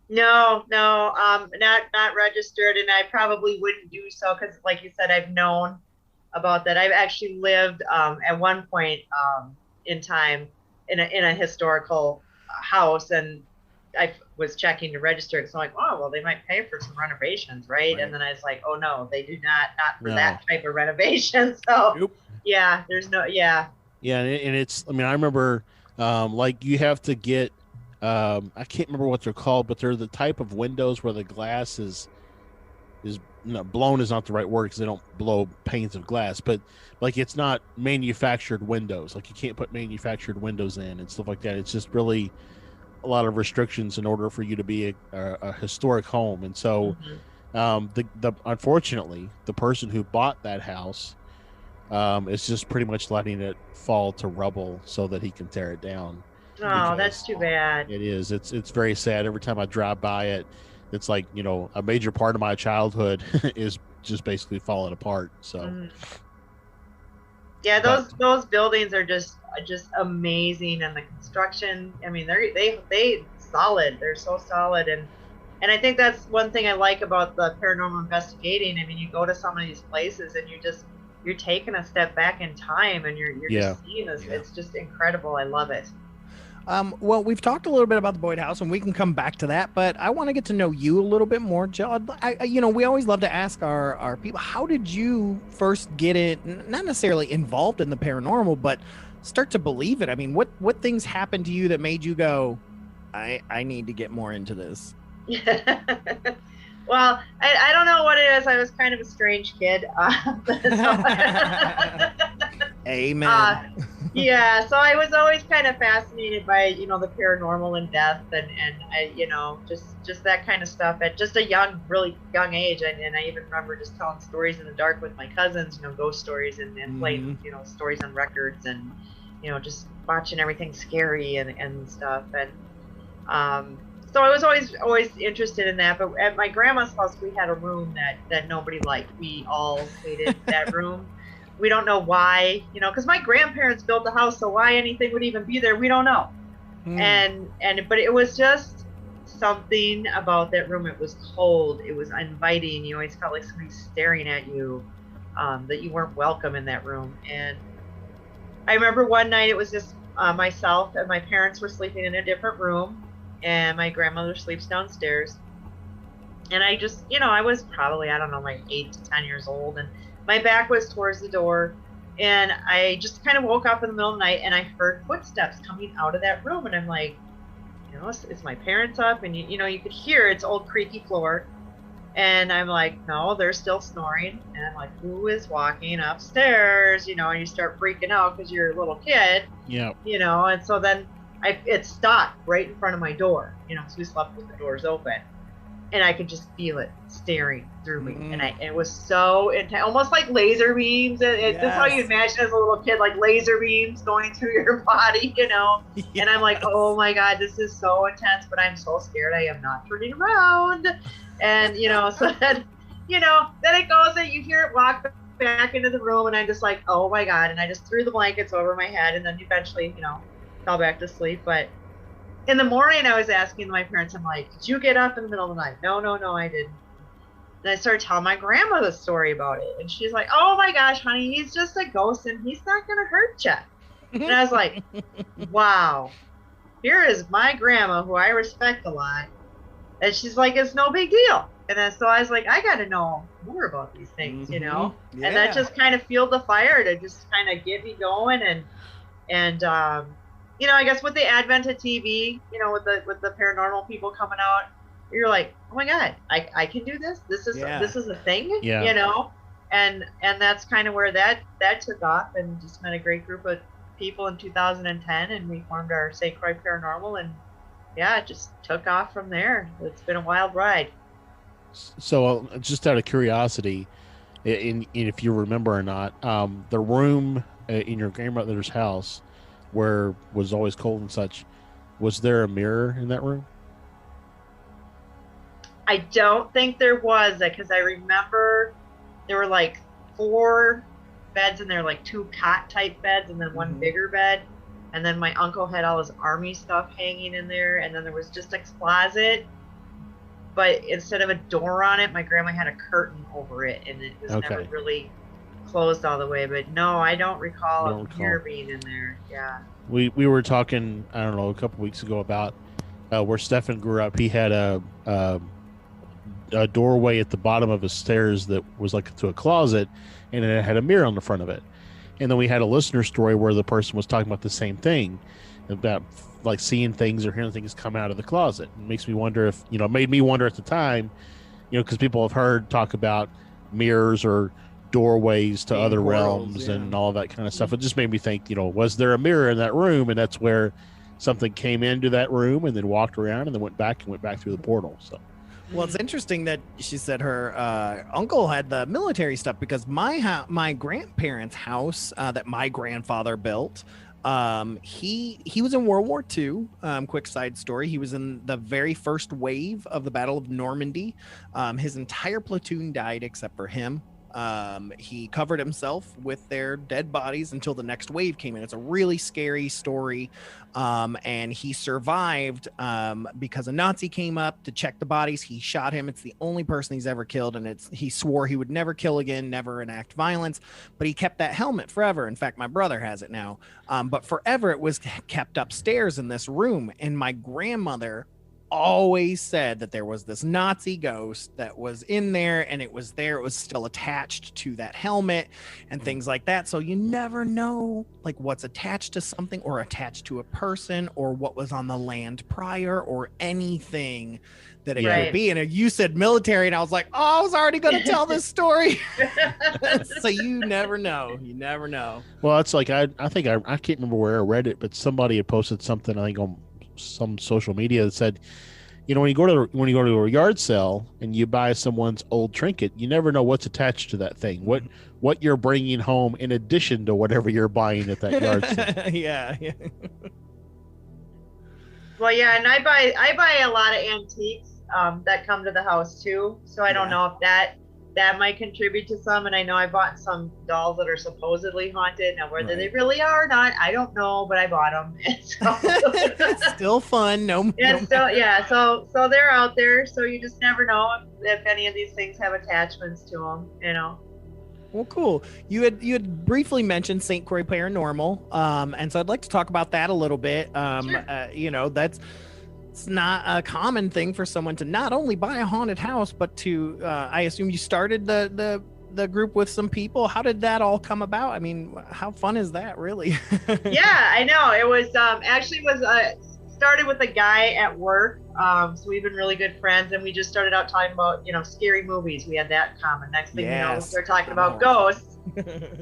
No, not registered, and I probably wouldn't do so because, like you said, I've known about that. I've actually lived at one point in time in a historical house, and I was checking to register it. So I'm like, oh, well, they might pay for some renovations, right? And then I was like, oh no, they do not for that type of renovation. So yeah, there's no yeah, and it's. I mean, I remember like you have to get. I can't remember what they're called, but they're the type of windows where the glass is blown is not the right word because they don't blow panes of glass, but like it's not manufactured windows. Like you can't put manufactured windows in and stuff like that. It's just really a lot of restrictions in order for you to be a historic home. And so the unfortunately the person who bought that house is just pretty much letting it fall to rubble so that he can tear it down. Oh, that's too bad. It is. It's very sad. Every time I drive by it, it's like, a major part of my childhood is just basically falling apart. So, yeah, those buildings are just amazing, and the construction. I mean, they solid. They're so solid, and I think that's one thing I like about the paranormal investigating. I mean, you go to some of these places, and you're taking a step back in time, and you're just seeing this. Yeah. It's just incredible. I love it. Well, we've talked a little bit about the Boyd house, and we can come back to that, but I want to get to know you a little bit more, Joe. We always love to ask our people, how did you first get it, not necessarily involved in the paranormal, but start to believe it? I mean, what things happened to you that made you go, I need to get more into this? Well, I don't know what it is. I was kind of a strange kid. Amen. Yeah, so I was always kind of fascinated by, the paranormal and death and I, just that kind of stuff at just a really young age. And I even remember just telling stories in the dark with my cousins, ghost stories and playing, stories on records and, just watching everything scary and stuff. And, so I was always interested in that, but at my grandma's house, we had a room that nobody liked. We all hated that room. We don't know why, because my grandparents built the house, so why anything would even be there, we don't know. But it was just something about that room. It was cold. It was uninviting. You always felt like somebody staring at you, that you weren't welcome in that room. And I remember one night it was just myself and my parents were sleeping in a different room. And my grandmother sleeps downstairs. And I just, I was probably, I don't know, like 8 to 10 years old. And my back was towards the door. And I just kind of woke up in the middle of the night and I heard footsteps coming out of that room. And I'm like, it's my parents up. And, you could hear it's old creaky floor. And I'm like, no, they're still snoring. And I'm like, who is walking upstairs? And you start freaking out because you're a little kid. Yeah. And so then it stopped right in front of my door, so we slept with the doors open, and I could just feel it staring through me, and it was so intense, almost like laser beams. That's how you imagine as a little kid, like laser beams going through your body, Yes. And I'm like, oh my God, this is so intense, but I'm so scared I am not turning around, and so then, then it goes and you hear it walk back into the room, and I'm just like, oh my God, and I just threw the blankets over my head, and then eventually, fell back to sleep. But in the morning I was asking my parents, I'm like, did you get up in the middle of the night? No, I didn't. And I started telling my grandma the story about it, and she's like, oh my gosh, honey, he's just a ghost and he's not gonna hurt you. And I was like, wow, here is my grandma, who I respect a lot, and she's like, it's no big deal. And then so I was like, I got to know more about these things, you know? Yeah. And that just kind of fueled the fire to just kind of get me going. And you know, I guess with the advent of TV, you know, with the paranormal people coming out, you're like, oh my God, I can do this. This is a thing, Yeah. you know? And that's kind of where that took off, and just met a great group of people in 2010, and we formed our Croix Paranormal, and yeah, it just took off from there. It's been a wild ride. So, just out of curiosity, if you remember or not, the room in your grandmother's house, where was always cold and such, was there a mirror in that room? I don't think there was, because I remember there were like 4 beds in there, like 2 cot type beds, and then one bigger bed. And then my uncle had all his army stuff hanging in there, and then there was just a closet. But instead of a door on it, my grandma had a curtain over it, and it was never really closed all the way. But no, I don't recall a mirror being in there. Yeah. We were talking, I don't know, a couple weeks ago about where Stefan grew up. He had a doorway at the bottom of his stairs that was like to a closet, and it had a mirror on the front of it. And then we had a listener story where the person was talking about the same thing, about like seeing things or hearing things come out of the closet. It makes me wonder if, you know, it made me wonder at the time, you know, because people have heard talk about mirrors or doorways to other realms and all that kind of stuff. It just made me think, you know, was there a mirror in that room, and that's where something came into that room and then walked around and then went back through the portal. So. Well, it's interesting that she said her uncle had the military stuff, because my grandparents' house that my grandfather built, he was in World War II. Quick side story: he was in the very first wave of the Battle of Normandy. His entire platoon died except for him. He covered himself with their dead bodies until the next wave came in. It's a really scary story. And he survived because a Nazi came up to check the bodies. He shot him. It's the only person he's ever killed, and he swore he would never kill again, never enact violence, but he kept that helmet forever. In fact, my brother has it now. But forever it was kept upstairs in this room, and my grandmother always said that there was this Nazi ghost that was in there, and it was still attached to that helmet and things like that. So you never know like what's attached to something, or attached to a person, or what was on the land prior, or anything that it could be. And you said military, and I was like, oh, I was already going to tell this story. So you never know. Well, it's like I think I can't remember where I read it, but somebody had posted something, I think on some social media, that said, you know, when you go to a yard sale and you buy someone's old trinket, you never know what's attached to that thing, what you're bringing home in addition to whatever you're buying at that yard sale. yeah. Well, yeah, and I buy a lot of antiques that come to the house too, so I don't know if that might contribute to some. And I know I bought some dolls that are supposedly haunted. Now, whether they really are or not, I don't know, but I bought them. So still fun. So they're out there. So you just never know if any of these things have attachments to them, you know. Well, cool. You had briefly mentioned St. Croix Paranormal, and so I'd like to talk about that a little bit. Sure. You know, it's not a common thing for someone to not only buy a haunted house, but to I assume you started the group with some people. How did that all come about? I mean, how fun is that, really? Yeah, I know. It was started with a guy at work. So we've been really good friends, and we just started out talking about, you know, scary movies. We had that in common. Next thing you know, we started talking about ghosts.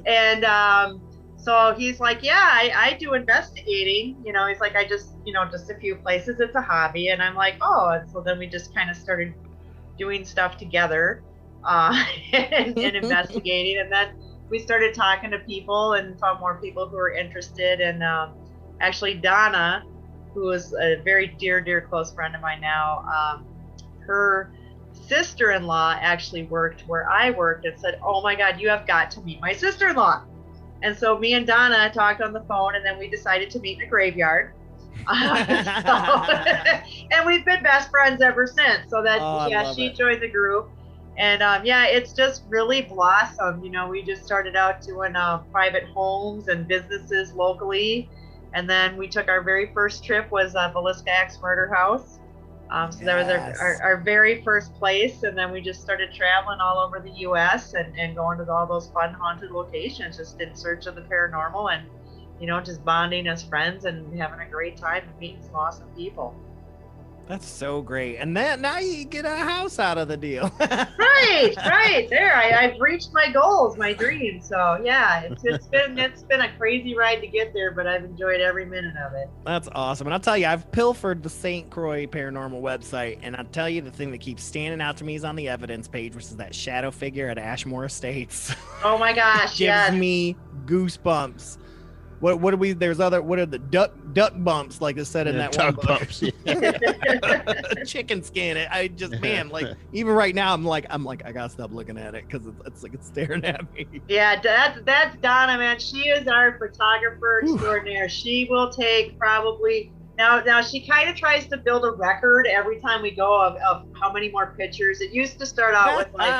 And so he's like, yeah, I do investigating. You know, he's like, I just, you know, just a few places. It's a hobby. And I'm like, oh. And so then we just kind of started doing stuff together and investigating. And then we started talking to people and found more people who were interested. And actually Donna, who is a very dear close friend of mine now, her sister-in-law actually worked where I worked, and said, oh my God, you have got to meet my sister-in-law. And so me and Donna talked on the phone, and then we decided to meet in a graveyard. And we've been best friends ever since. So that she joined the group, and it's just really blossomed. You know, we just started out doing private homes and businesses locally, and then we took our very first trip was Villisca Axe Murder House, So that was our very first place, and then we just started traveling all over the U.S. and going to all those fun haunted locations, just in search of the paranormal, and just bonding as friends and having a great time and meeting some awesome people. That's so great. And then now you get a house out of the deal. right there. I've reached my goals, my dreams. So yeah, it's been a crazy ride to get there, but I've enjoyed every minute of it. That's awesome. And I'll tell you, I've pilfered the St. Croix Paranormal website, and I'll tell you the thing that keeps standing out to me is on the evidence page, which is that shadow figure at Ashmore Estates. Oh my gosh, Gives me goosebumps. What are the duck bumps, like it said in that one book? Bumps, yeah. Chicken skin. I just, man, like even right now, I'm like I gotta stop looking at it because it's like it's staring at me. Yeah, that's Donna, man. She is our photographer extraordinaire. She will take probably now she kind of tries to build a record every time we go of how many more pictures. It used to start out with like,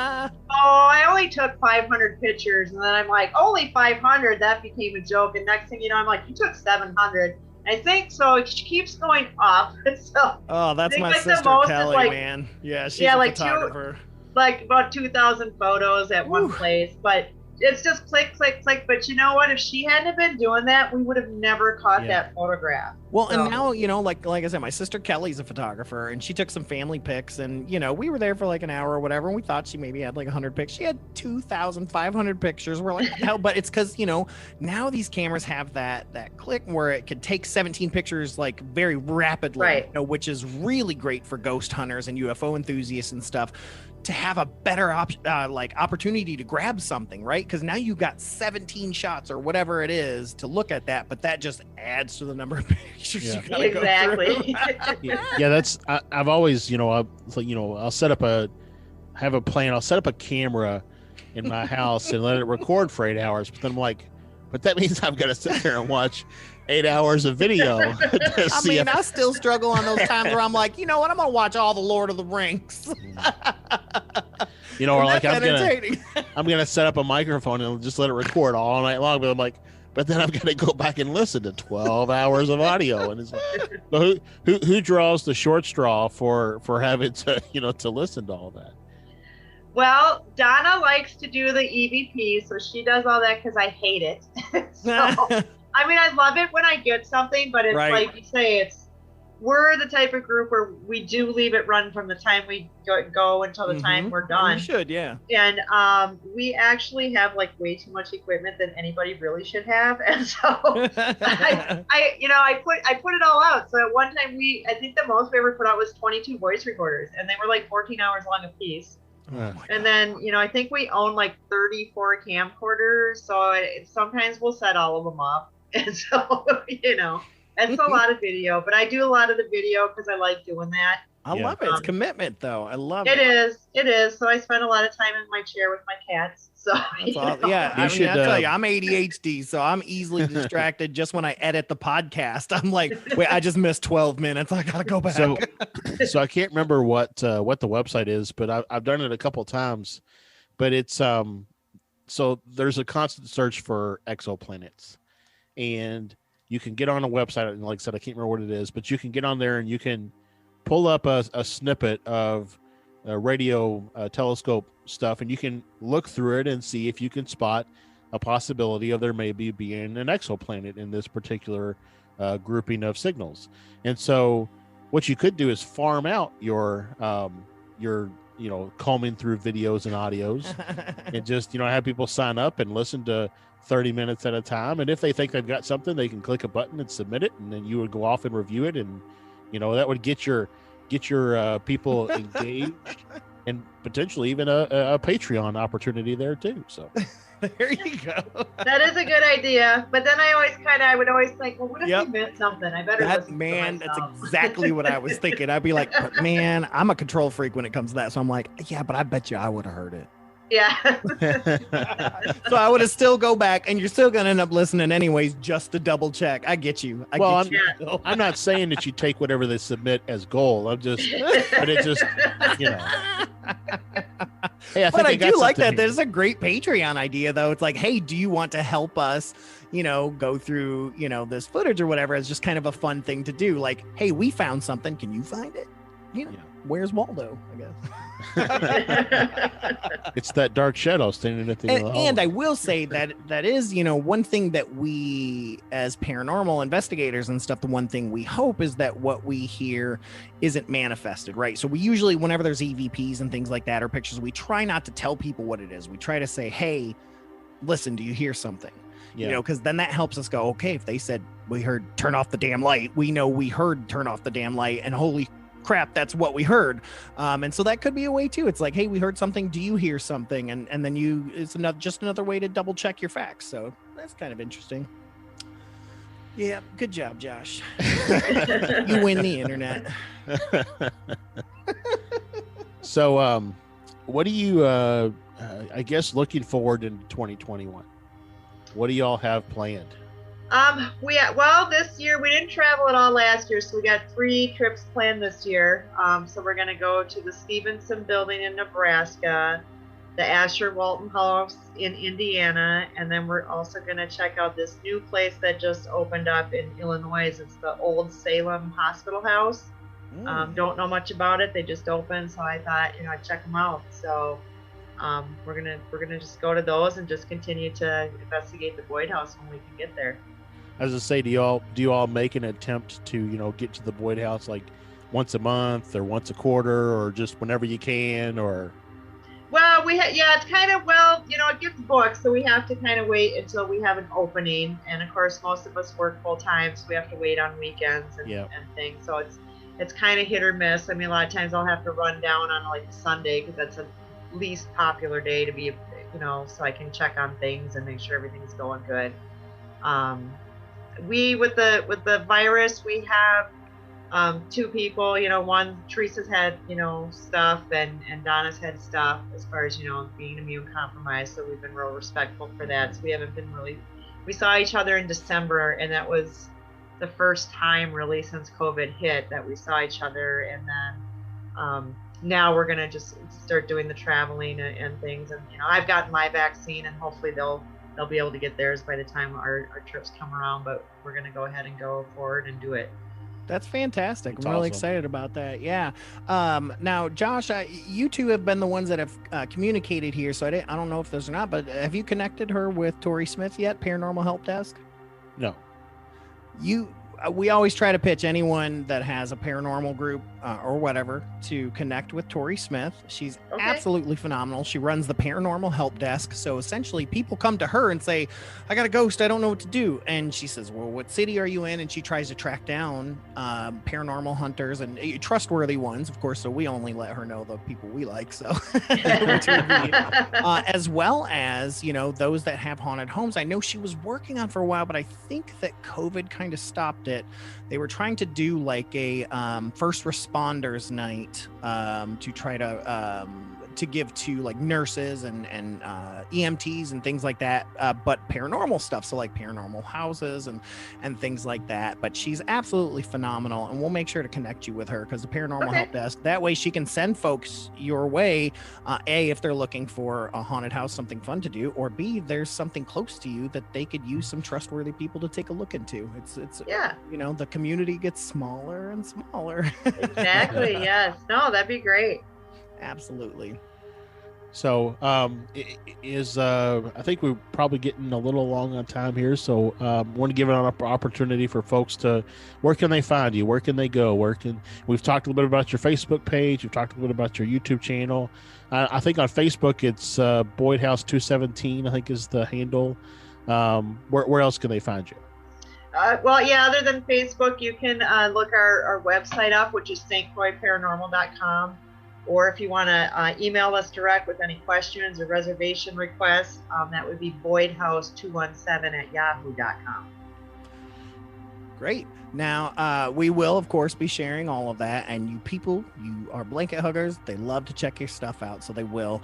I only took 500 pictures, and then I'm like, only 500. That became a joke, and next thing you know, I'm like, you took 700. I think so. She keeps going up. So that's my like sister Kelly, man. Yeah, she's a photographer. Like about 2,000 photos at one place, but it's just click, click, click. But you know what? If she hadn't been doing that, we would have never caught that photograph. Well, and now, like I said, my sister Kelly's a photographer, and she took some family pics, and, we were there for like an hour or whatever, and we thought she maybe had like 100 pics. She had 2,500 pictures. We're like, hell, but it's because, now these cameras have that click where it could take 17 pictures like very rapidly, right. Which is really great for ghost hunters and UFO enthusiasts and stuff, to have a better opportunity to grab something, right? Because now you've got 17 shots or whatever it is to look at that, but that just adds to the number of pictures you gotta exactly. go through. Yeah, that's I've always I'll set up I'll set up a camera in my house and let it record for 8 hours, but then I'm like, but that means I've got to sit there and watch 8 hours of video. I still struggle on those times where I'm like, you know what, I'm gonna watch all the Lord of the Rings. Or like I'm gonna set up a microphone and just let it record all night long, but I'm like, but then I've got to go back and listen to 12 hours of audio, and it's like, so who draws the short straw for having to to listen to all that? Well, Donna likes to do the EVP, so she does all that because I hate it. I love it when I get something, but it's like you say, we're the type of group where we do leave it run from the time we go until the time we're done. You should, yeah. And we actually have like way too much equipment than anybody really should have, and so I put it all out. So at one time I think the most we ever put out was 22 voice recorders, and they were like 14 hours long a piece. And then, I think we own like 34 camcorders, so sometimes we'll set all of them up. And so, that's a lot of video, but I do a lot of the video because I like doing that. I love it. It's commitment, though. I love it. It is. So I spend a lot of time in my chair with my cats. So that's awesome. Yeah, I tell you, I'm ADHD, so I'm easily distracted just when I edit the podcast. I'm like, wait, I just missed 12 minutes. I gotta go back. So I can't remember what the website is, but I've done it a couple of times. But it's so there's a constant search for exoplanets, and you can get on a website, and like I said, I can't remember what it is, but you can get on there and you can pull up a snippet of radio telescope stuff, and you can look through it and see if you can spot a possibility of there maybe being an exoplanet in this particular grouping of signals. And so what you could do is farm out your combing through videos and audios and just have people sign up and listen to 30 minutes at a time, and if they think they've got something, they can click a button and submit it, and then you would go off and review it, and that would get your people engaged, and potentially even a Patreon opportunity there too. So there you go. That is a good idea, but then I would always think, well, what if we missed something? I better listen to myself. That's exactly what I was thinking. I'd be like, but man, I'm a control freak when it comes to that, so I'm like, yeah, but I bet you I would have heard it. Yeah. So I would have still go back, and you're still gonna end up listening anyways, just to double check. I get you. I'm not saying that you take whatever they submit as goal. But it just, Hey, I do like that. There's a great Patreon idea, though. It's like, hey, do you want to help us, go through, this footage or whatever? It's just kind of a fun thing to do. Like, hey, we found something. Can you find it? You know, Yeah. where's Waldo? I guess. It's that dark shadow standing at the end of the And I hallway. will say that is, one thing that we as paranormal investigators and stuff, the one thing we hope is that what we hear isn't manifested, right? So we usually, whenever there's EVPs and things like that or pictures, we try not to tell people what it is. We try to say, hey, listen, do you hear something? Yeah. Because then that helps us go, okay, if they said we heard turn off the damn light, we know we heard turn off the damn light, and holy crap, that's what we heard. And so that could be a way too. It's like, hey, we heard something, do you hear something? And then it's just another way to double check your facts. So that's kind of interesting. Yeah, good job, Josh. You win the internet. So what do you I guess looking forward in 2021, what do y'all have planned? This year we didn't travel at all last year, so we got 3 trips planned this year. So we're gonna go to the Stevenson Building in Nebraska, the Asher Walton House in Indiana, and then we're also gonna check out this new place that just opened up in Illinois. It's the old Salem Hospital House. Don't know much about it. They just opened, so I thought, I'd check them out. So we're gonna just go to those and just continue to investigate the Boyd House when we can get there. As I say, do you all make an attempt to get to the Boyd House like once a month or once a quarter or just whenever you can? Or well, it's kind of it gets booked, so we have to kind of wait until we have an opening, and of course most of us work full time, so we have to wait on weekends and things. So it's kind of hit or miss. I mean, a lot of times I'll have to run down on like a Sunday because that's the least popular day to be, so I can check on things and make sure everything's going good. We with the virus, we have 2 people. One, Teresa's had stuff, and Donna's had stuff as far as being immune compromised. So we've been real respectful for that. So we haven't been really. We saw each other in December, and that was the first time really since COVID hit that we saw each other. And then now we're gonna just start doing the traveling and things. And I've gotten my vaccine, and hopefully they'll be able to get theirs by the time our trips come around. But we're gonna go ahead and go forward and do it. That's fantastic. That's I'm really awesome. excited about that. Yeah. Now, Josh, you 2 have been the ones that have communicated here, so I don't know if those or not, but have you connected her with Tori Smith yet, Paranormal Help Desk? no? We always try to pitch anyone that has a paranormal group or whatever to connect with Tori Smith. She's absolutely phenomenal. She runs the Paranormal Help Desk. So essentially people come to her and say, I got a ghost, I don't know what to do. And she says, well, what city are you in? And she tries to track down paranormal hunters and trustworthy ones, of course. So we only let her know the people we like. So as well as, those that have haunted homes. I know she was working on for a while, but I think that COVID kind of stopped it. They were trying to do like a first responders night to try to give to like nurses and EMTs and things like that, but paranormal stuff, so like paranormal houses and things like that. But she's absolutely phenomenal, and we'll make sure to connect you with her, because the Paranormal Help Desk, that way she can send folks your way, A, if they're looking for a haunted house, something fun to do, or B, there's something close to you that they could use some trustworthy people to take a look into. It's the community gets smaller and smaller. Exactly. Yes. No, that'd be great. Absolutely. So I think we're probably getting a little long on time here, so want to give an opportunity for folks to, where can they find you, where can they go, we've talked a little bit about your Facebook page, we've talked a little bit about your YouTube channel. I think on Facebook it's Boyd House 217, I think is the handle. Where else can they find you? Other than Facebook, you can look our website up, which is stcroixparanormal.com. Or if you want to email us direct with any questions or reservation requests, that would be boydhouse217@yahoo.com. Great. Now, we will, of course, be sharing all of that. And you people, you are blanket huggers. They love to check your stuff out, so they will.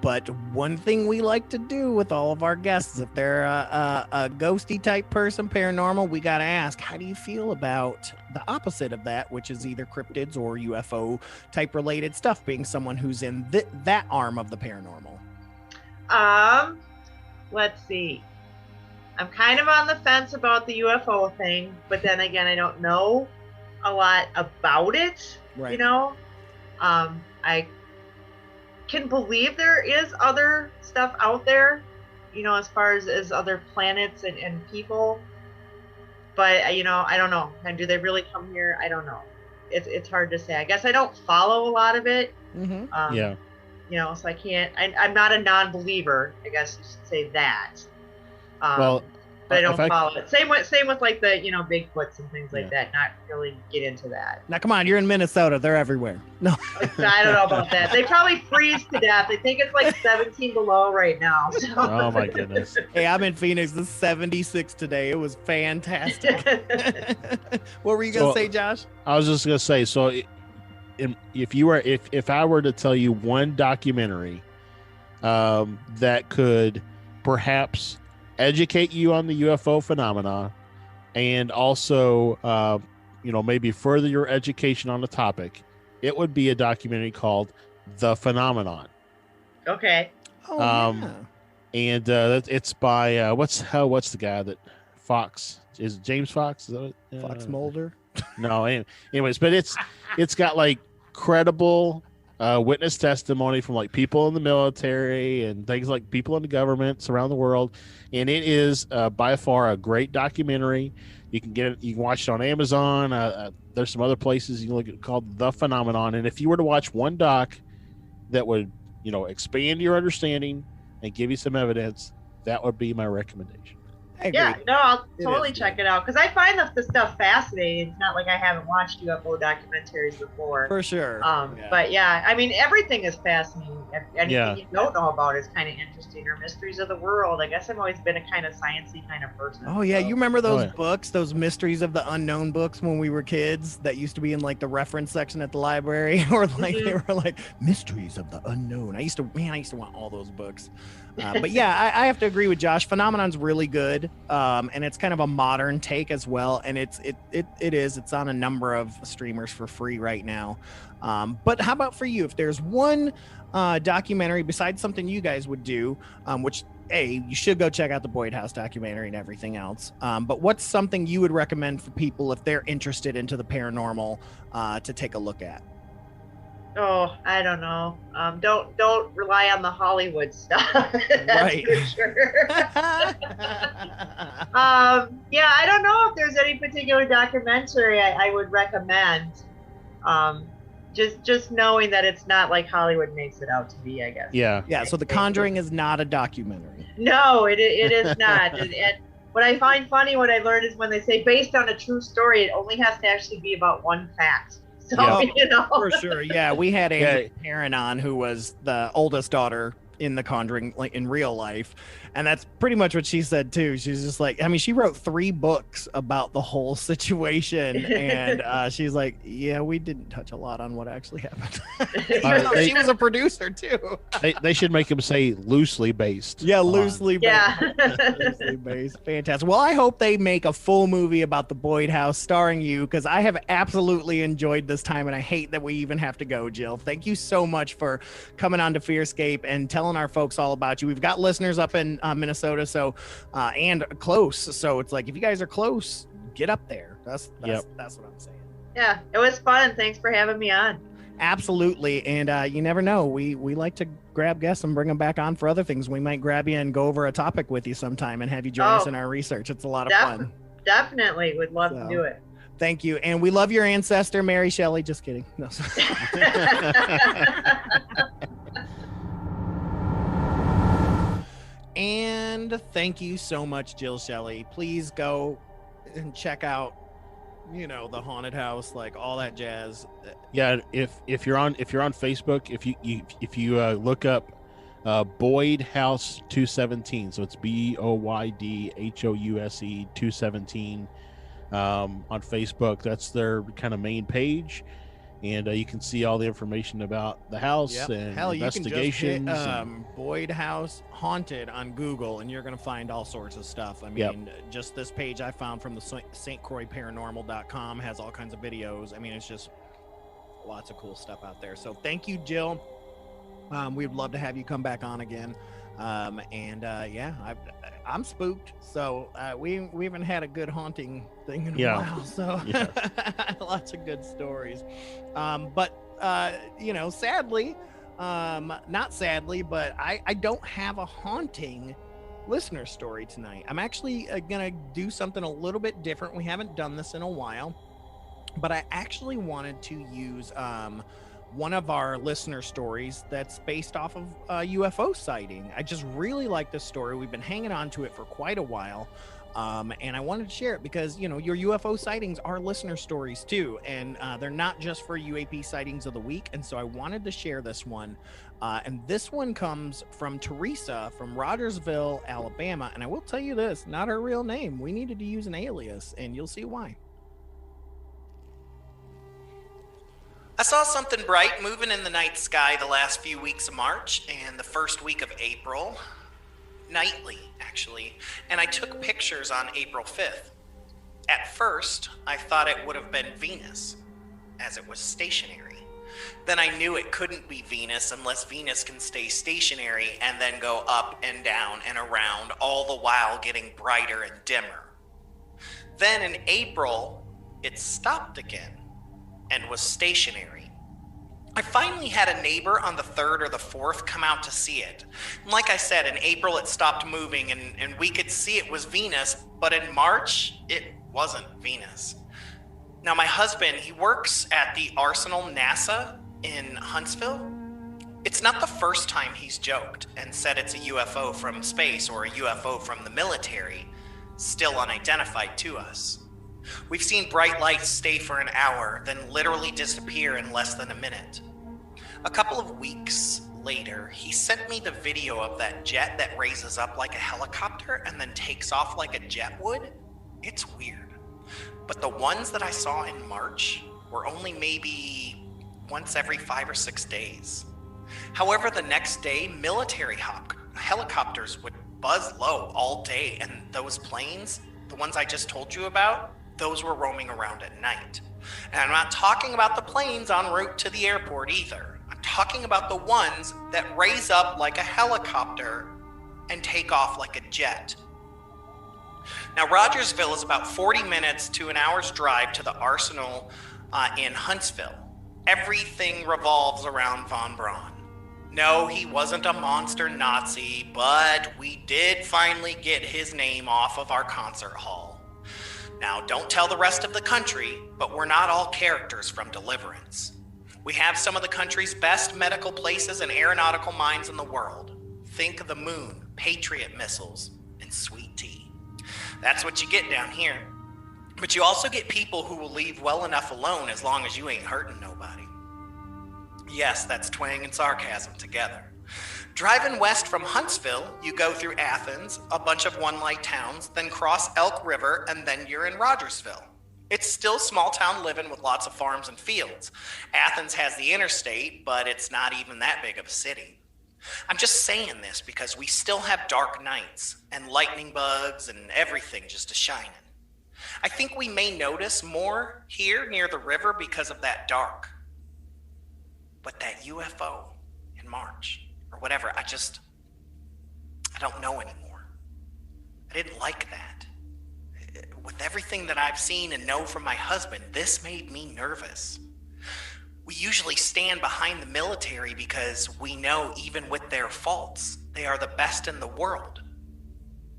But one thing we like to do with all of our guests, if they're a ghosty type person, paranormal, we got to ask, how do you feel about the opposite of that, which is either cryptids or UFO type related stuff, being someone who's in that arm of the paranormal? Let's see. I'm kind of on the fence about the UFO thing, but then again, I don't know a lot about it. Right. You know, I can believe there is other stuff out there, you know, as far as other planets and people. But, you know, I don't know. And do they really come here? I don't know. It's hard to say. I guess I don't follow a lot of it. Mm-hmm. Yeah. You know, so I can't. I'm not a non-believer. I guess you should say that. Well, but I don't if I- follow it. Same with like the, you know, Bigfoots and things like that. Not really get into that. Now, come on, you're in Minnesota. They're everywhere. No. I don't know about that. They probably freeze to death. I think it's like 17 below right now. So. Oh my goodness. Hey, I'm in Phoenix. It's 76 today. It was fantastic. What were you gonna say, Josh? I was just gonna say, so if I were to tell you one documentary that could perhaps educate you on the UFO phenomena and also you know, maybe further your education on the topic, it would be a documentary called The Phenomenon. Okay. Oh, yeah. And it's by what's the guy that Fox is? James Fox? Is that it? Fox Mulder. No, anyways, but it's got like credible witness testimony from like people in the military and things like people in the governments around the world, and it is by far a great documentary. You can get it. You can watch it on Amazon. There's some other places you can look at called The Phenomenon. And if you were to watch one doc that would, you know, expand your understanding and give you some evidence, that would be my recommendation. I agree. Yeah, no, I'll totally is, check it out because I find the stuff fascinating. It's not like I haven't watched UFO documentaries before. For sure. But yeah, I mean, everything is fascinating. Anything you don't know about is kind of interesting, or mysteries of the world. I guess I've always been a kind of sciencey kind of person. Oh yeah, so. you remember those yeah. books, those mysteries of the unknown books when we were kids that used to be in like the reference section at the library, or like they were like mysteries of the unknown. I used to want all those books. But yeah, I have to agree with Josh. Phenomenon's really good, and it's kind of a modern take as well. And it's on a number of streamers for free right now. But how about for you? If there's one documentary besides something you guys would do, which you should go check out the Boyd House documentary and everything else. But what's something you would recommend for people if they're interested into the paranormal to take a look at? Oh, I don't know. Don't rely on the Hollywood stuff. That's Right. for sure. Yeah, I don't know if there's any particular documentary I would recommend. Just knowing that it's not like Hollywood makes it out to be, I guess. Yeah. Yeah. So The Conjuring is not a documentary. No, it is not. And what I find funny, what I learned is when they say based on a true story, it only has to actually be about one fact. So, Yeah. you know. For sure. Yeah. We had Andrea Yeah. Perrin on, who was the oldest daughter in The Conjuring, like in real life. And that's pretty much what she said too. She's just like, I mean, she wrote 3 books about the whole situation. And she's like, yeah, we didn't touch a lot on what actually happened. Even though she was a producer too. They should make him say loosely based. Yeah, loosely based. Yeah. Loosely based. Fantastic. Well, I hope they make a full movie about the Boyd House starring you, because I have absolutely enjoyed this time, and I hate that we even have to go, Jill. Thank you so much for coming on to FearScape and telling our folks all about you. We've got listeners up in Minnesota, so and close. So it's like, if you guys are close, get up there. That's what I'm saying. Yeah, it was fun. Thanks for having me on. Absolutely. And you never know. We like to grab guests and bring them back on for other things. We might grab you and go over a topic with you sometime and have you join us in our research. It's a lot of fun. Definitely would love to do it. Thank you. And we love your ancestor, Mary Shelley. Just kidding. No. And thank you so much, Jill Shelley. Please go and check out, the haunted house, like all that jazz. Yeah, if you're on Facebook, if you look up Boyd House 217, so it's BOYDHOUSE 217 on Facebook. That's their kind of main page, and you can see all the information about the house and investigations. You can just hit, Boyd House Haunted on Google, and you're going to find all sorts of stuff. I mean, just this page I found from the St. Croix Paranormal.com has all kinds of videos. I mean, it's just lots of cool stuff out there. So thank you, Jill. We'd love to have you come back on again. I'm spooked. So we haven't had a good haunting thing in a Yeah. while. So Yeah. lots of good stories. Sadly, not sadly, but I don't have a haunting listener story tonight. I'm actually gonna do something a little bit different. We haven't done this in a while, but I actually wanted to use one of our listener stories that's based off of a UFO sighting. I just really like this story. We've been hanging on to it for quite a while. And I wanted to share it because, your UFO sightings are listener stories too. And they're not just for UAP sightings of the week. And so I wanted to share this one. And this one comes from Teresa from Rogersville, Alabama. And I will tell you this, not her real name. We needed to use an alias, and you'll see why. I saw something bright moving in the night sky the last few weeks of March and the first week of April. Nightly, actually. And I took pictures on April 5th. At first, I thought it would have been Venus, as it was stationary. Then I knew it couldn't be Venus unless Venus can stay stationary and then go up and down and around, all the while getting brighter and dimmer. Then in April, it stopped again and was stationary. I finally had a neighbor on the 3rd or the 4th come out to see it. And like I said, in April it stopped moving and we could see it was Venus, but in March, it wasn't Venus. Now my husband, he works at the Arsenal NASA in Huntsville. It's not the first time he's joked and said it's a UFO from space or a UFO from the military, still unidentified to us. We've seen bright lights stay for an hour, then literally disappear in less than a minute. A couple of weeks later, he sent me the video of that jet that raises up like a helicopter and then takes off like a jet would. It's weird. But the ones that I saw in March were only maybe once every 5 or 6 days. However, the next day, military helicopters would buzz low all day, and those planes, the ones I just told you about, those were roaming around at night. And I'm not talking about the planes en route to the airport either. I'm talking about the ones that raise up like a helicopter and take off like a jet. Now, Rogersville is about 40 minutes to an hour's drive to the Arsenal in Huntsville. Everything revolves around Von Braun. No, he wasn't a monster Nazi, but we did finally get his name off of our concert hall. Now, don't tell the rest of the country, but we're not all characters from Deliverance. We have some of the country's best medical places and aeronautical minds in the world. Think of the moon, Patriot missiles, and sweet tea. That's what you get down here. But you also get people who will leave well enough alone as long as you ain't hurting nobody. Yes, that's twang and sarcasm together. Driving west from Huntsville, you go through Athens, a bunch of one-light towns, then cross Elk River, and then you're in Rogersville. It's still small town living with lots of farms and fields. Athens has the interstate, but it's not even that big of a city. I'm just saying this because we still have dark nights and lightning bugs and everything just a-shining. I think we may notice more here near the river because of that dark. But that UFO in March, or whatever, I don't know anymore. I didn't like that. With everything that I've seen and know from my husband, this made me nervous. We usually stand behind the military because we know even with their faults, they are the best in the world.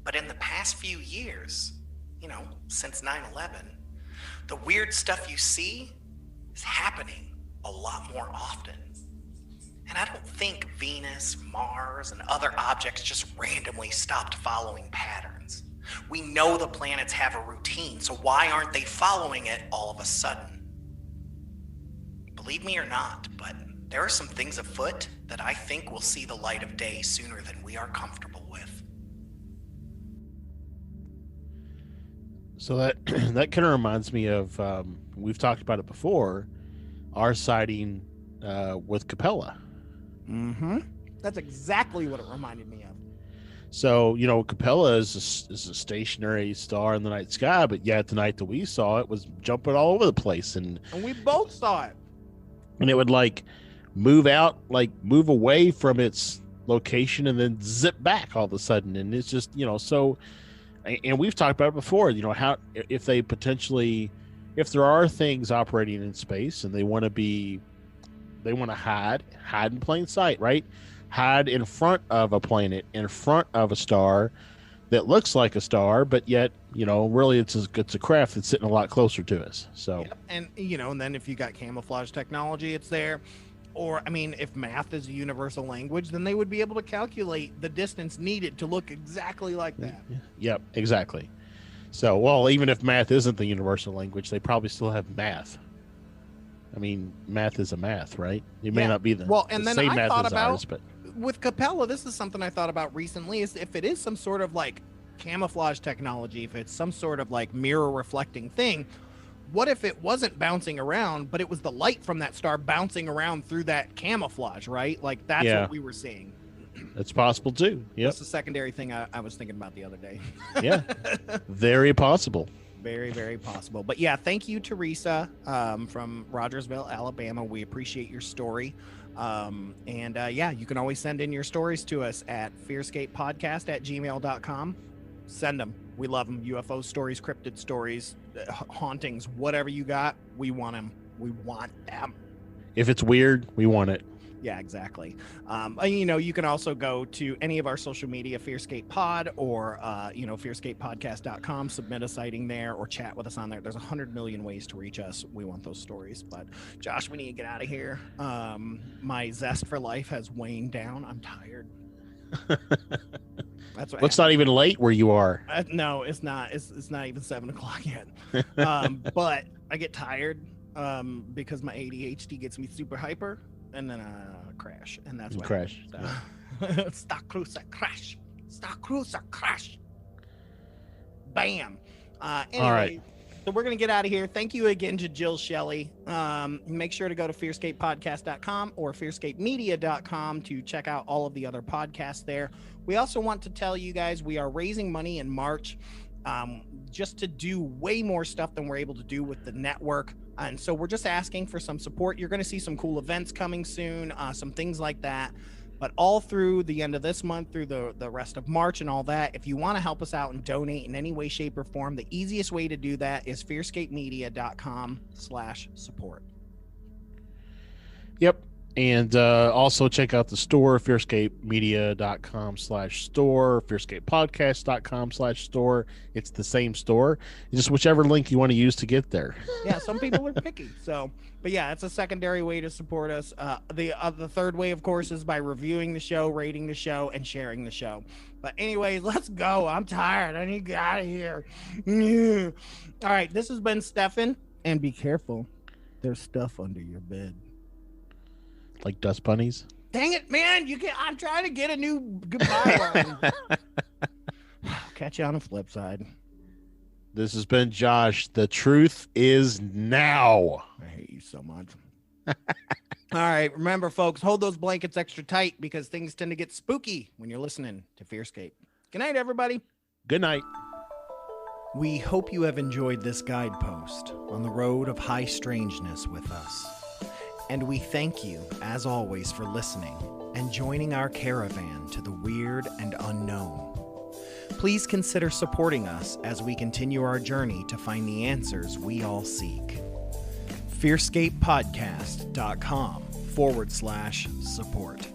But in the past few years, since 9/11, the weird stuff you see is happening a lot more often. And I don't think Venus, Mars, and other objects just randomly stopped following patterns. We know the planets have a routine, so why aren't they following it all of a sudden? Believe me or not, but there are some things afoot that I think will see the light of day sooner than we are comfortable with. So that kind of reminds me of, we've talked about it before, our sighting with Capella. Mm-hmm. That's exactly what it reminded me of. So, Capella is a stationary star in the night sky, but yet the night that we saw it was jumping all over the place. And we both saw it. And it would move away from its location and then zip back all of a sudden. And it's just, so, and we've talked about it before, how, if they potentially, if there are things operating in space and they want to hide in plain sight, right? Hide in front of a planet, in front of a star that looks like a star, but yet, really it's a craft that's sitting a lot closer to us. So, yep. And, and then if you got camouflage technology, it's there. Or, if math is a universal language, then they would be able to calculate the distance needed to look exactly like that. Yep, exactly. So, well, even if math isn't the universal language, they probably still have math. Math is a math, right? It may not be the same math as ours, but with Capella, this is something I thought about recently, is if it is some sort of like camouflage technology, if it's some sort of like mirror reflecting thing, what if it wasn't bouncing around, but it was the light from that star bouncing around through that camouflage, right? Like that's what we were seeing. It's possible too. Yeah, that's the secondary thing I was thinking about the other day. Yeah, very possible. Very, very possible. But yeah, thank you, Teresa, from Rogersville, Alabama. We appreciate your story. You can always send in your stories to us at fearscapepodcast@gmail.com. Send them. We love them. UFO stories, cryptid stories, hauntings, whatever you got, we want them. We want them. If it's weird, we want it. Yeah, exactly. You can also go to any of our social media, FearScape Pod, or, FearScapePodcast.com, submit a sighting there or chat with us on there. There's 100 million ways to reach us. We want those stories. But Josh, we need to get out of here. My zest for life has waned down. I'm tired. That's what Looks not even late where you are. No, it's not. It's not even 7:00 yet. But I get tired because my ADHD gets me super hyper. And then crash, and that's what crash. Stock cruiser crash. Stock cruiser crash. Bam. Anyway, all right. So we're gonna get out of here. Thank you again to Jill Shelley. Make sure to go to fearscapepodcast.com or fearscapemedia.com to check out all of the other podcasts there. We also want to tell you guys we are raising money in March just to do way more stuff than we're able to do with the network. And so we're just asking for some support. You're going to see some cool events coming soon, some things like that. But all through the end of this month, through the rest of March and all that, if you want to help us out and donate in any way, shape, or form, the easiest way to do that is fearscapemedia.com/support. Yep. And also check out the store, fearscapemedia.com/store, fearscapepodcast.com/store. It's the same store. Just whichever link you want to use to get there. Yeah, some people are picky. So, but yeah, it's a secondary way to support us. The third way, of course, is by reviewing the show, rating the show, and sharing the show. But anyways, let's go. I'm tired. I need to get out of here. All right, this has been Stefan. And be careful. There's stuff under your bed. Like dust bunnies? Dang it, man. I'm trying to get a new goodbye line. Catch you on the flip side. This has been Josh. The truth is now. I hate you so much. All right. Remember, folks, hold those blankets extra tight because things tend to get spooky when you're listening to FearScape. Good night, everybody. Good night. We hope you have enjoyed this guidepost on the road of high strangeness with us. And we thank you, as always, for listening and joining our caravan to the weird and unknown. Please consider supporting us as we continue our journey to find the answers we all seek. FearScapePodcast.com/support.